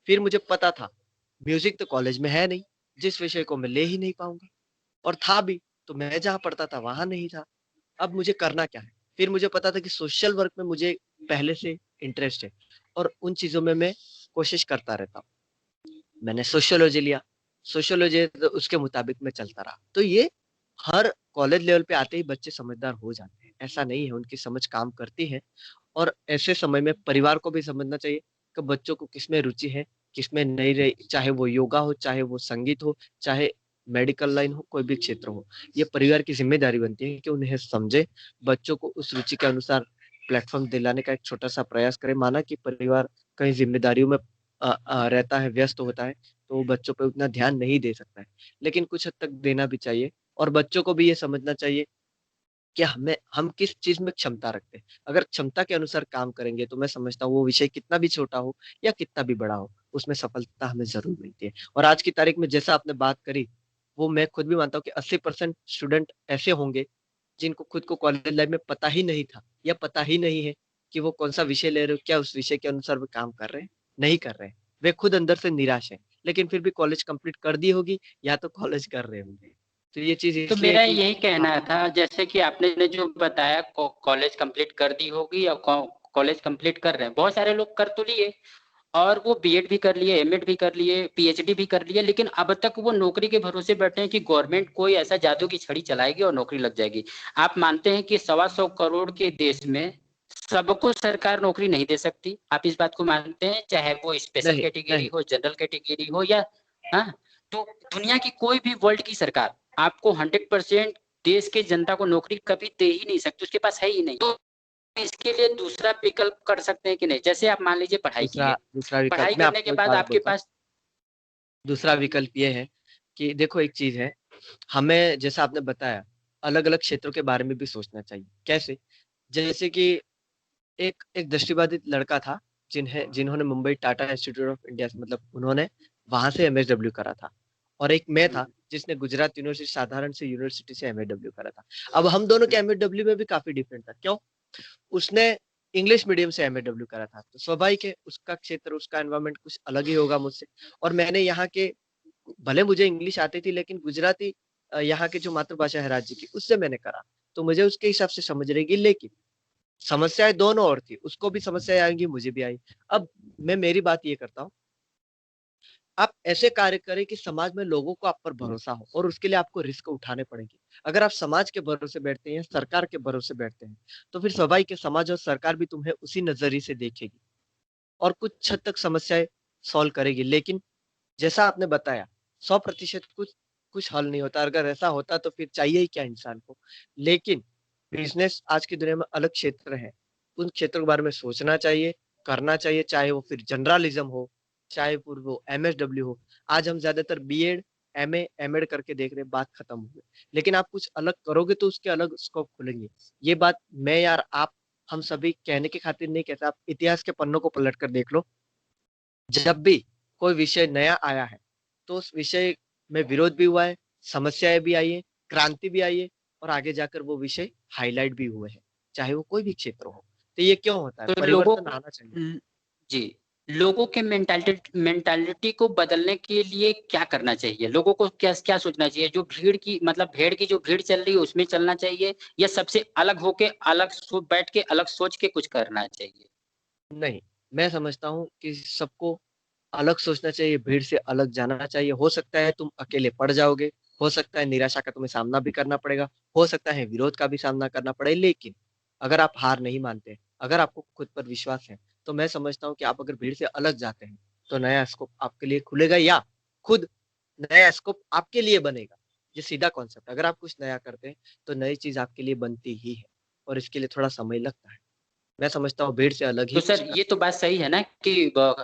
फिर मुझे पता था म्यूजिक तो कॉलेज में है नहीं, जिस विषय को मैं ले ही नहीं पाऊंगा, और था भी तो मैं जहाँ पढ़ता था वहां नहीं था। अब मुझे करना क्या है। फिर मुझे पता था कि सोशल वर्क में मुझे पहले से इंटरेस्ट है, और उन चीजों में मैं कोशिश करता रहता हूँ। मैंने सोशियोलॉजी लिया, सोशियोलॉजी तो उसके मुताबिक मैं चलता रहा। तो ये हर कॉलेज लेवल पे आते ही बच्चे समझदार हो जाते हैं, ऐसा नहीं है, उनकी समझ काम करती है। और ऐसे समय में परिवार को भी समझना चाहिए कि बच्चों को किसमें रुचि है, किसमें नहीं रही, चाहे वो योगा हो, चाहे वो संगीत हो, चाहे मेडिकल लाइन हो, कोई भी क्षेत्र हो। ये परिवार की जिम्मेदारी बनती है कि उन्हें समझे, बच्चों को उस रुचि के अनुसार प्लेटफॉर्म दिलाने का एक छोटा सा प्रयास करे। माना कि परिवार कई जिम्मेदारियों में रहता है, व्यस्त होता है, तो वो बच्चों पे उतना ध्यान नहीं दे सकता है, लेकिन कुछ हद तक देना भी चाहिए। और बच्चों को भी ये समझना चाहिए कि हम किस चीज में क्षमता रखते हैं। अगर क्षमता के अनुसार काम करेंगे, तो मैं समझता हूँ वो विषय कितना भी छोटा हो या कितना भी बड़ा हो, उसमें सफलता हमें जरूर मिलती है। और आज की तारीख में जैसा आपने बात करी, वो मैं खुद भी मानता हूँ कि 80% स्टूडेंट ऐसे होंगे जिनको खुद को कॉलेज लाइफ में पता ही नहीं था, या पता ही नहीं है कि वो कौन सा विषय ले रहे हो, क्या उस विषय के अनुसार वो काम कर रहे हैं, नहीं कर रहे हैं। वे खुद अंदर से निराश है, लेकिन फिर भी कॉलेज कंप्लीट कर दी होगी, या तो कॉलेज कर रहे होंगे। तो ये चीज तो इसलिए है मेरा कि यही कहना था, जैसे कि आपने जो बताया कॉलेज कंप्लीट कर दी होगी या कॉलेज कंप्लीट कर रहे हैं, बहुत सारे लोग कर तो लिए और वो बीएड भी कर लिए, एमएड भी कर लिए, पीएचडी भी कर लिए, लेकिन अब तक वो नौकरी के भरोसे बैठे हैं कि गवर्नमेंट कोई ऐसा जादू की छड़ी चलाएगी और नौकरी लग जाएगी। आप मानते हैं कि 125 करोड़ के देश में सबको सरकार नौकरी नहीं दे सकती? आप इस बात को मानते हैं, चाहे वो स्पेशल नहीं कैटेगरी नहीं। हो, जनरल कैटेगरी हो, या हाँ? तो दुनिया की कोई भी वर्ल्ड की सरकार आपको 100% देश के जनता को नौकरी कभी दे ही नहीं सकती, उसके पास है ही नहीं। तो इसके लिए दूसरा विकल्प कर सकते हैं कि नहीं? जैसे आप मान लीजिए पढ़ाई दूसरा किए, दूसरा विकल्प पढ़ाई मैं करने के आपको एक बाद बात आपके बोलता हूँ। पास दूसरा विकल्प ये है कि देखो, एक चीज है, हमें जैसा आपने बताया, अलग अलग क्षेत्रों के बारे में भी सोचना चाहिए। कैसे? जैसे कि एक एक दृष्टिबाधित लड़का था, जिन्होंने Mumbai Tata institute of India से, मतलब उन्होंने वहां से एमएसडब्ल्यू करा था। और एक मैं था जिसने गुजरात यूनिवर्सिटी, साधारण से यूनिवर्सिटी से एमएसडब्ल्यू करा था। अब हम दोनों के एमएसडब्ल्यू में भी काफी डिफरेंट था। क्यों? उसने इंग्लिश मीडियम से एमएडब्ल्यू करा था, तो स्वाभाविक है उसका क्षेत्र, उसका एनवायरमेंट कुछ अलग ही होगा मुझसे। और मैंने यहाँ के, भले मुझे इंग्लिश आती थी, लेकिन गुजराती यहाँ की जो मातृभाषा है राज्य की, उससे मैंने करा, तो मुझे उसके हिसाब से समझ रहेगी। लेकिन समस्याएं दोनों और थी, उसको भी समस्याएं आएंगी, मुझे भी आई। अब मैं मेरी बात ये करता हूँ, आप ऐसे कार्य करें कि समाज में लोगों को आप पर भरोसा हो, और उसके लिए आपको रिस्क उठाने पड़ेंगे। अगर आप समाज के भरोसे बैठते हैं, सरकार के भरोसे बैठते हैं, तो फिर स्वाभाविक है समाज और सरकार भी तुम्हें उसी नजरिए से देखेगी, और कुछ हद तक समस्याएं सॉल्व करेगी। लेकिन जैसा आपने बताया, 100% कुछ कुछ हल नहीं होता। अगर ऐसा होता तो फिर चाहिए ही क्या इंसान को। लेकिन बिजनेस आज की दुनिया में अलग क्षेत्र है, उन क्षेत्रों के बारे में सोचना चाहिए, करना चाहिए, चाहे वो फिर जनरलिज्म हो, चाहे फिर वो एमएसडब्ल्यू हो। आज हम ज्यादातर बीएड, एमए, एमएड करके देख रहे हैं, बात खत्म हो गई। लेकिन आप कुछ अलग करोगे तो उसके अलग स्कोप खुलेंगे। ये बात मैं, यार, आप, हम सभी कहने की खातिर नहीं कहता, आप इतिहास के पन्नों को पलट कर देख लो। जब भी कोई विषय नया आया है, तो उस विषय में विरोध भी हुआ है, समस्याएँ भी आई हैं, क्रांति भी आई है और आगे जाकर वो विषय हाइलाइट भी हुए हैं, चाहे वो कोई भी क्षेत्र हो। तो ये क्यों होता है? तो लोगों परिवर्तन आना चाहिए। जी, लोगों के मेंटालिटी को बदलने के लिए क्या करना चाहिए? लोगों को क्या क्या सोचना चाहिए? जो भीड़ की मतलब भेड़ की जो भीड़ चल रही है उसमें चलना चाहिए या सबसे अलग होके बैठ के अलग सोच के कुछ करना चाहिए? नहीं, मैं समझता हूँ कि सबको अलग सोचना चाहिए, भीड़ से अलग जाना चाहिए। हो सकता है तुम अकेले पड़ जाओगे, हो सकता है निराशा का तुम्हें सामना भी करना पड़ेगा, हो सकता है विरोध का भी सामना करना पड़े, लेकिन अगर आप हार नहीं मानते, अगर आपको खुद पर विश्वास है, तो मैं समझता हूँ कि आप अगर भीड़ से अलग जाते हैं, तो नया स्कोप आपके लिए खुलेगा या खुद नया स्कोप आपके लिए बनेगा। ये सीधा कॉन्सेप्ट है। अगर आप कुछ नया करते हैं, तो नई चीज़ आपके लिए बनती ही है और इसके लिए थोड़ा समय लगता है। मैं समझता हूँ भीड़ से अलग ही तो कुछ सर कर। ये तो बात सही है ना कि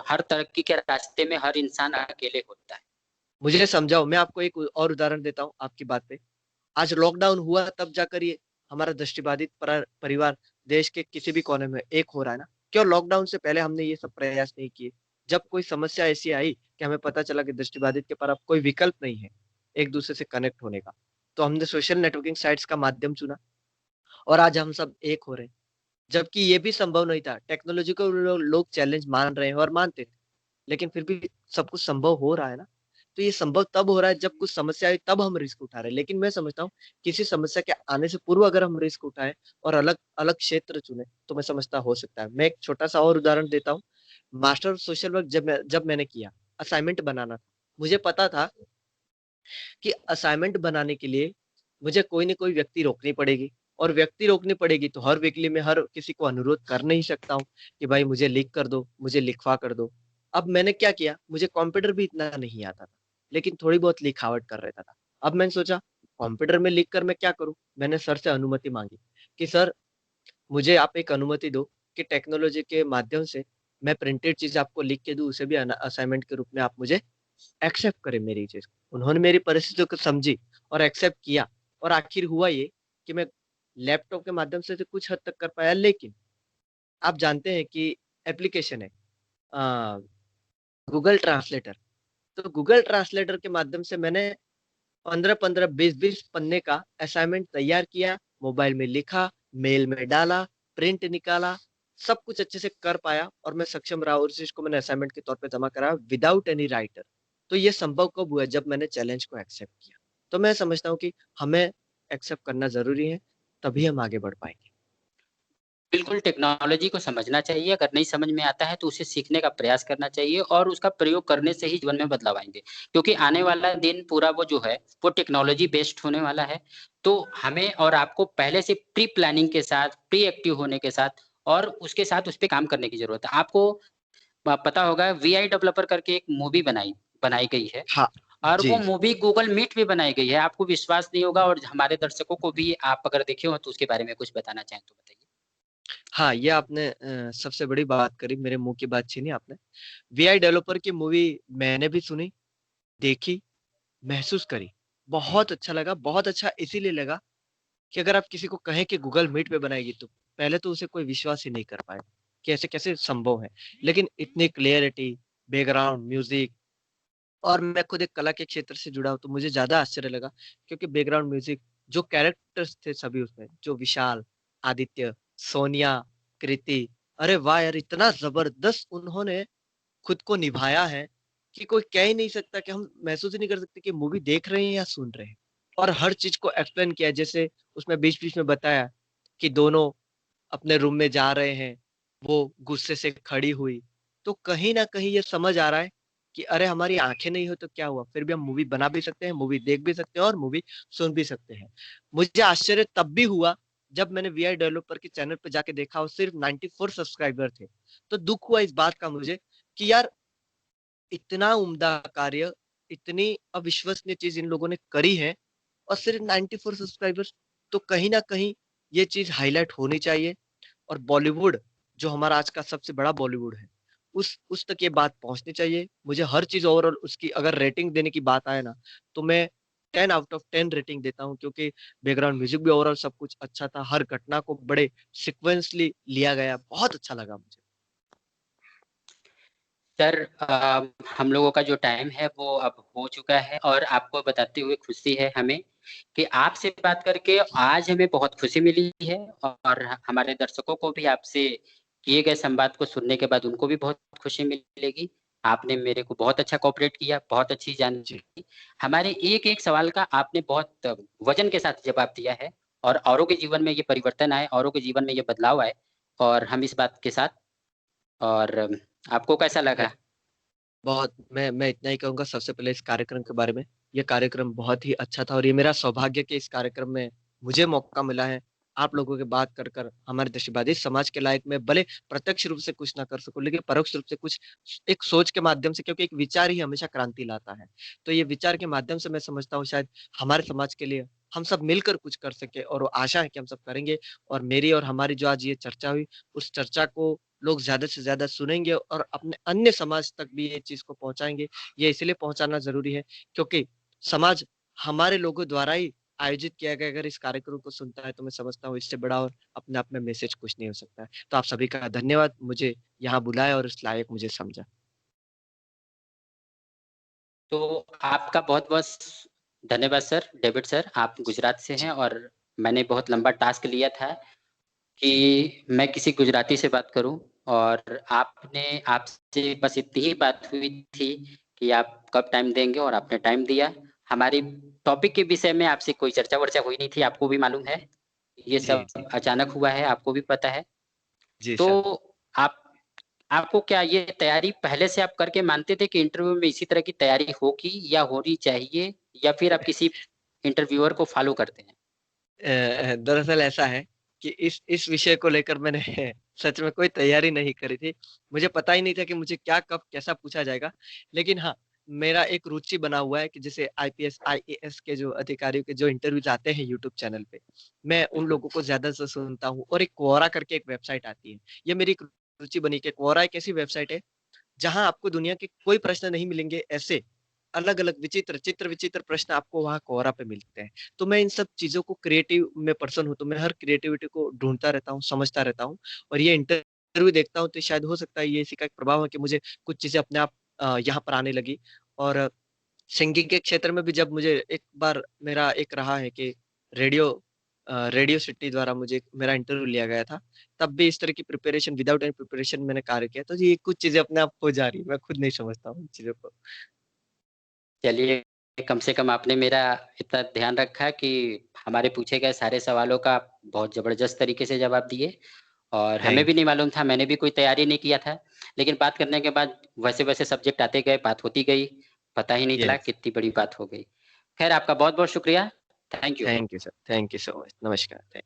हर तरक्की के रास्ते में हर इंसान अकेले होता है। मुझे समझाओ, मैं आपको एक और उदाहरण देता हूँ आपकी बात पे। आज लॉकडाउन हुआ तब जाकर ये हमारा दृष्टिबाधित परिवार देश के किसी भी कोने में एक हो रहा है ना। क्यों लॉकडाउन से पहले हमने ये सब प्रयास नहीं किए? जब कोई समस्या ऐसी आई कि हमें पता चला कि दृष्टिबाधित के पास अब कोई विकल्प नहीं है एक दूसरे से कनेक्ट होने का, तो हमने सोशल नेटवर्किंग साइट्स का माध्यम चुना और आज हम सब एक हो रहे हैं। जबकि ये भी संभव नहीं था। टेक्नोलॉजी को लोग चैलेंज मान रहे हैं और मानते थे, लेकिन फिर भी सब कुछ संभव हो रहा है ना। तो ये संभव तब हो रहा है जब कुछ समस्या आई तब हम रिस्क उठा रहे हैं। लेकिन मैं समझता हूँ किसी समस्या के आने से पूर्व अगर हम रिस्क उठाएं और अलग अलग क्षेत्र चुने, तो मैं समझता हो सकता है। मैं एक छोटा सा और उदाहरण देता हूँ। मास्टर ऑफ सोशल वर्क जब मैंने किया, असाइनमेंट बनाना था। मुझे पता था कि असाइनमेंट बनाने के लिए मुझे कोई न कोई व्यक्ति रोकनी पड़ेगी और व्यक्ति रोकनी पड़ेगी तो हर वीकली में हर किसी को अनुरोध कर नहीं सकता हूँ कि भाई मुझे लिख कर दो, मुझे लिखवा कर दो। अब मैंने क्या किया, मुझे कंप्यूटर भी इतना नहीं आता था, लेकिन थोड़ी बहुत लिखावट कर रहता था। अब मैंने सोचा कंप्यूटर में लिख कर मैं क्या करूँ? मैंने सर से अनुमति मांगी कि सर मुझे आप एक अनुमति दो कि टेक्नोलॉजी के माध्यम से मैं प्रिंटेड चीज़ आपको लिख के दूँ, उसे भी असाइनमेंट के रूप में आप मुझे एक्सेप्ट करें मेरी चीज़ को। उन्होंने मेरी परिस्थितियों को समझी और एक्सेप्ट किया और आखिर हुआ ये कि मैं लैपटॉप के माध्यम से तो कुछ हद तक कर पाया, लेकिन आप जानते हैं कि एप्लीकेशन है गूगल ट्रांसलेटर। तो गूगल ट्रांसलेटर के माध्यम से मैंने 15-15, 20-20 पन्ने का असाइनमेंट तैयार किया, मोबाइल में लिखा, मेल में डाला, प्रिंट निकाला, सब कुछ अच्छे से कर पाया और मैं सक्षम रहा और इस चीज़ को मैंने असाइनमेंट के तौर पे जमा करा विदाउट एनी राइटर। तो ये संभव कब हुआ? जब मैंने चैलेंज को एक्सेप्ट किया। तो मैं समझता हूँ कि हमें एक्सेप्ट करना ज़रूरी है, तभी हम आगे बढ़ पाएँगे। बिल्कुल टेक्नोलॉजी को समझना चाहिए, अगर नहीं समझ में आता है तो उसे सीखने का प्रयास करना चाहिए और उसका प्रयोग करने से ही जीवन में बदलाव आएँगे। क्योंकि आने वाला दिन पूरा वो जो है, वो टेक्नोलॉजी बेस्ड होने वाला है। तो हमें और आपको पहले से प्री प्लानिंग के साथ, प्री एक्टिव होने के साथ और उसके साथ उस पे काम करने की ज़रूरत है। आपको पता होगा वीआई डेवलपर करके एक मूवी बनाई बनाई गई है हाँ, और वो जी। मूवी गूगल मीट पे बनाई गई है। आपको विश्वास नहीं होगा और हमारे दर्शकों को भी आप अगर देखे हो तो उसके बारे में कुछ बताना चाहें तो बताइए? हाँ, ये आपने सबसे बड़ी बात करी, मेरे मुँह की बात छीनी आपने। वीआई डेवलपर की मूवी मैंने भी सुनी, देखी, महसूस करी। बहुत अच्छा लगा, बहुत अच्छा इसीलिए लगा कि अगर आप किसी को कहें कि गूगल मीट पे बनाएगी तो पहले तो उसे कोई विश्वास ही नहीं कर पाएगा कि ऐसे कैसे संभव है। लेकिन इतनी क्लैरिटी, बैकग्राउंड, म्यूज़िक और मैं खुद एक कला के क्षेत्र से जुड़ा हूँ तो मुझे ज़्यादा आश्चर्य लगा क्योंकि बैकग्राउंड म्यूज़िक जो कैरेक्टर्स थे सभी उसमें, जो विशाल, आदित्य, सोनिया, कृति, अरे वाह यार! इतना ज़बरदस्त उन्होंने खुद को निभाया है कि कोई कह ही नहीं सकता कि हम महसूस ही नहीं कर सकते कि मूवी देख रहे हैं या सुन रहे हैं। और हर चीज़ को एक्सप्लेन किया है, जैसे उसमें बीच-बीच में बताया कि दोनों अपने रूम में जा रहे हैं, वो गुस्से से खड़ी हुई। तो कहीं न कहीं ये समझ आ रहा है कि अरे हमारी आँखें नहीं हो तो क्या हुआ? फिर भी हम मूवी बना भी सकते हैं, मूवी देख भी सकते हैं और मूवी सुन भी सकते हैं। मुझे आश्चर्य तब भी हुआ जब मैंने वीआई डेवलपर के चैनल पे जाके देखा और सिर्फ 94 सब्सक्राइबर थे। तो दुःख हुआ इस बात का मुझे कि यार इतना उम्दा कार्य, इतनी अविश्वसनीय चीज़ इन लोगों ने करी है और सिर्फ 94 सब्सक्राइबर्स। तो कहीं न कहीं ये चीज़ हाइलाइट होनी चाहिए और बॉलीवुड जो हमारा आज का सबसे बड़ा बॉलीवुड है, उस तक ये बात पहुँचनी चाहिए। मुझे हर चीज़ ओवरऑल उसकी अगर रेटिंग देने की बात आए ना, तो मैं 10 आउट ऑफ 10 रेटिंग देता हूँ क्योंकि बैकग्राउंड म्यूज़िक भी ओवरऑल सब कुछ अच्छा था। हर घटना को बड़े सीक्वेंसली लिया गया, बहुत अच्छा लगा मुझे। सर हम लोगों का जो टाइम है वो अब हो चुका है और आपको बताते हुए खुशी है हमें कि आपसे बात करके आज हमें बहुत खुशी मिली है और हमारे दर्शकों को भी आपसे किए गए संवाद को सुनने के बाद उनको भी बहुत खुशी मिलेगी। आपने मेरे को बहुत अच्छा कोऑपरेट किया, बहुत अच्छी जी, जानकारी। हमारे एक-एक सवाल का आपने बहुत वज़न के साथ जवाब दिया है और औरों के जीवन में ये परिवर्तन आए, औरों के जीवन में ये बदलाव आए और हम इस बात के साथ और आपको कैसा मैं लगा? मैं इतना ही कहूँगा सबसे पहले इस कार्यक्रम के बारे में। ये कार्यक्रम बहुत ही अच्छा था और ये मेरा सौभाग्य कि इस कार्यक्रम में मुझे मौका मिला है, आप लोगों के बात कर हमारे दृष्टिबादी समाज के लायक मैं भले प्रत्यक्ष रूप से कुछ ना कर सकूँ, लेकिन परोक्ष रूप से कुछ एक सोच के माध्यम से क्योंकि एक विचार ही हमेशा क्रांति लाता है। तो ये विचार के माध्यम से मैं समझता हूँ शायद हमारे समाज के लिए हम सब मिलकर कुछ कर सकें और वो आशा है कि हम सब करेंगे और मेरी और हमारी जो आज ये चर्चा हुई, उस चर्चा को लोग ज़्यादा से ज़्यादा सुनेंगे और अपने अन्य समाज तक भी ये चीज़ को पहुँचाएँगे। ये इसलिए पहुँचाना ज़रूरी है क्योंकि समाज हमारे लोगों द्वारा ही आयोजित किया गया अगर इस कार्यक्रम को सुनता है तो मैं समझता हूँ इससे बड़ा और अपने आप में मैसेज कुछ नहीं हो सकता है। तो आप सभी का धन्यवाद मुझे यहाँ बुलाया और इस लायक मुझे समझा। तो आपका बहुत-बहुत धन्यवाद सर, डेविड सर। आप गुजरात से हैं जी, और मैंने बहुत लंबा टास्क लिया था कि जी, मैं किसी गुजराती से बात करूँ और आपने आपसे बस इतनी ही बात हुई थी कि आप कब टाइम देंगे और आपने टाइम दिया। हमारी टॉपिक के विषय में आपसे कोई चर्चा-वर्चा हुई नहीं थी, आपको भी मालूम है। ये जी, सब अचानक हुआ है, आपको भी पता है। जी तो सर। आप आपको क्या ये तैयारी पहले से आप करके मानते थे कि इंटरव्यू में इसी तरह की तैयारी होगी या होनी चाहिए या फिर आप किसी इंटरव्यूअर को फॉलो करते हैं? दरअसल ऐसा है कि इस विषय को लेकर मैंने सच में कोई तैयारी नहीं करी थी। मुझे पता ही नहीं था कि मुझे क्या कब कैसा पूछा जाएगा। लेकिन हाँ, मेरा एक रुचि बना हुआ है कि जैसे आईपीएस, आईएएस के जो अधिकारियों के जो इंटरव्यूज़ आते हैं यूट्यूब चैनल पे, मैं उन बिल्कुल। लोगों को ज़्यादा से सुनता हूँ और एक क्वोरा करके एक वेबसाइट आती है। ये मेरी एक रुचि बनी कि क्वोरा एक ऐसी वेबसाइट है जहाँ आपको दुनिया के कोई प्रश्न नहीं मिलेंगे ऐसे, अलग-अलग चित्र-विचित्र प्रश्न आपको वहाँ कोरा पे मिलते हैं। तो मैं इन सब चीज़ों को क्रिएटिव मैं पर्सन हूँ, तो मैं हर क्रिएटिविटी को ढूँढता रहता हूँ, समझता रहता हूँ और ये इंटरव्यू देखता हूँ तो शायद हो सकता है ये इसी का एक प्रभाव है कि मुझे कुछ चीज़ें अपने आप यहाँ पर आने लगी और सिंगिंग के क्षेत्र में भी जब मुझे एक बार मेरा एक रहा है कि रेडियो रेडियो सिटी द्वारा मुझे मेरा इंटरव्यू लिया गया था। तब भी इस तरह की प्रिपरेशन विदाउट एनी प्रिपरेशन मैंने कार्य किया। तो ये कुछ चीज़ें अपने आप हो जा रही है। मैं खुद नहीं समझता हूँ इन चीज़ों को। चलिए, कम से कम आपने मेरा इतना ध्यान रखा कि हमारे पूछे गए सारे सवालों का आप बहुत ज़बरदस्त तरीके से जवाब दिए और हमें भी थैंक नहीं मालूम था, मैंने भी कोई तैयारी नहीं किया था। लेकिन बात करने के बाद वैसे-वैसे सब्जेक्ट आते गए, बात होती गई, पता ही नहीं चला यस, कितनी बड़ी बात हो गई। ख़ैर आपका बहुत-बहुत शुक्रिया। Thank you. Thank you sir. Thank you so much. नमस्कार। थैंक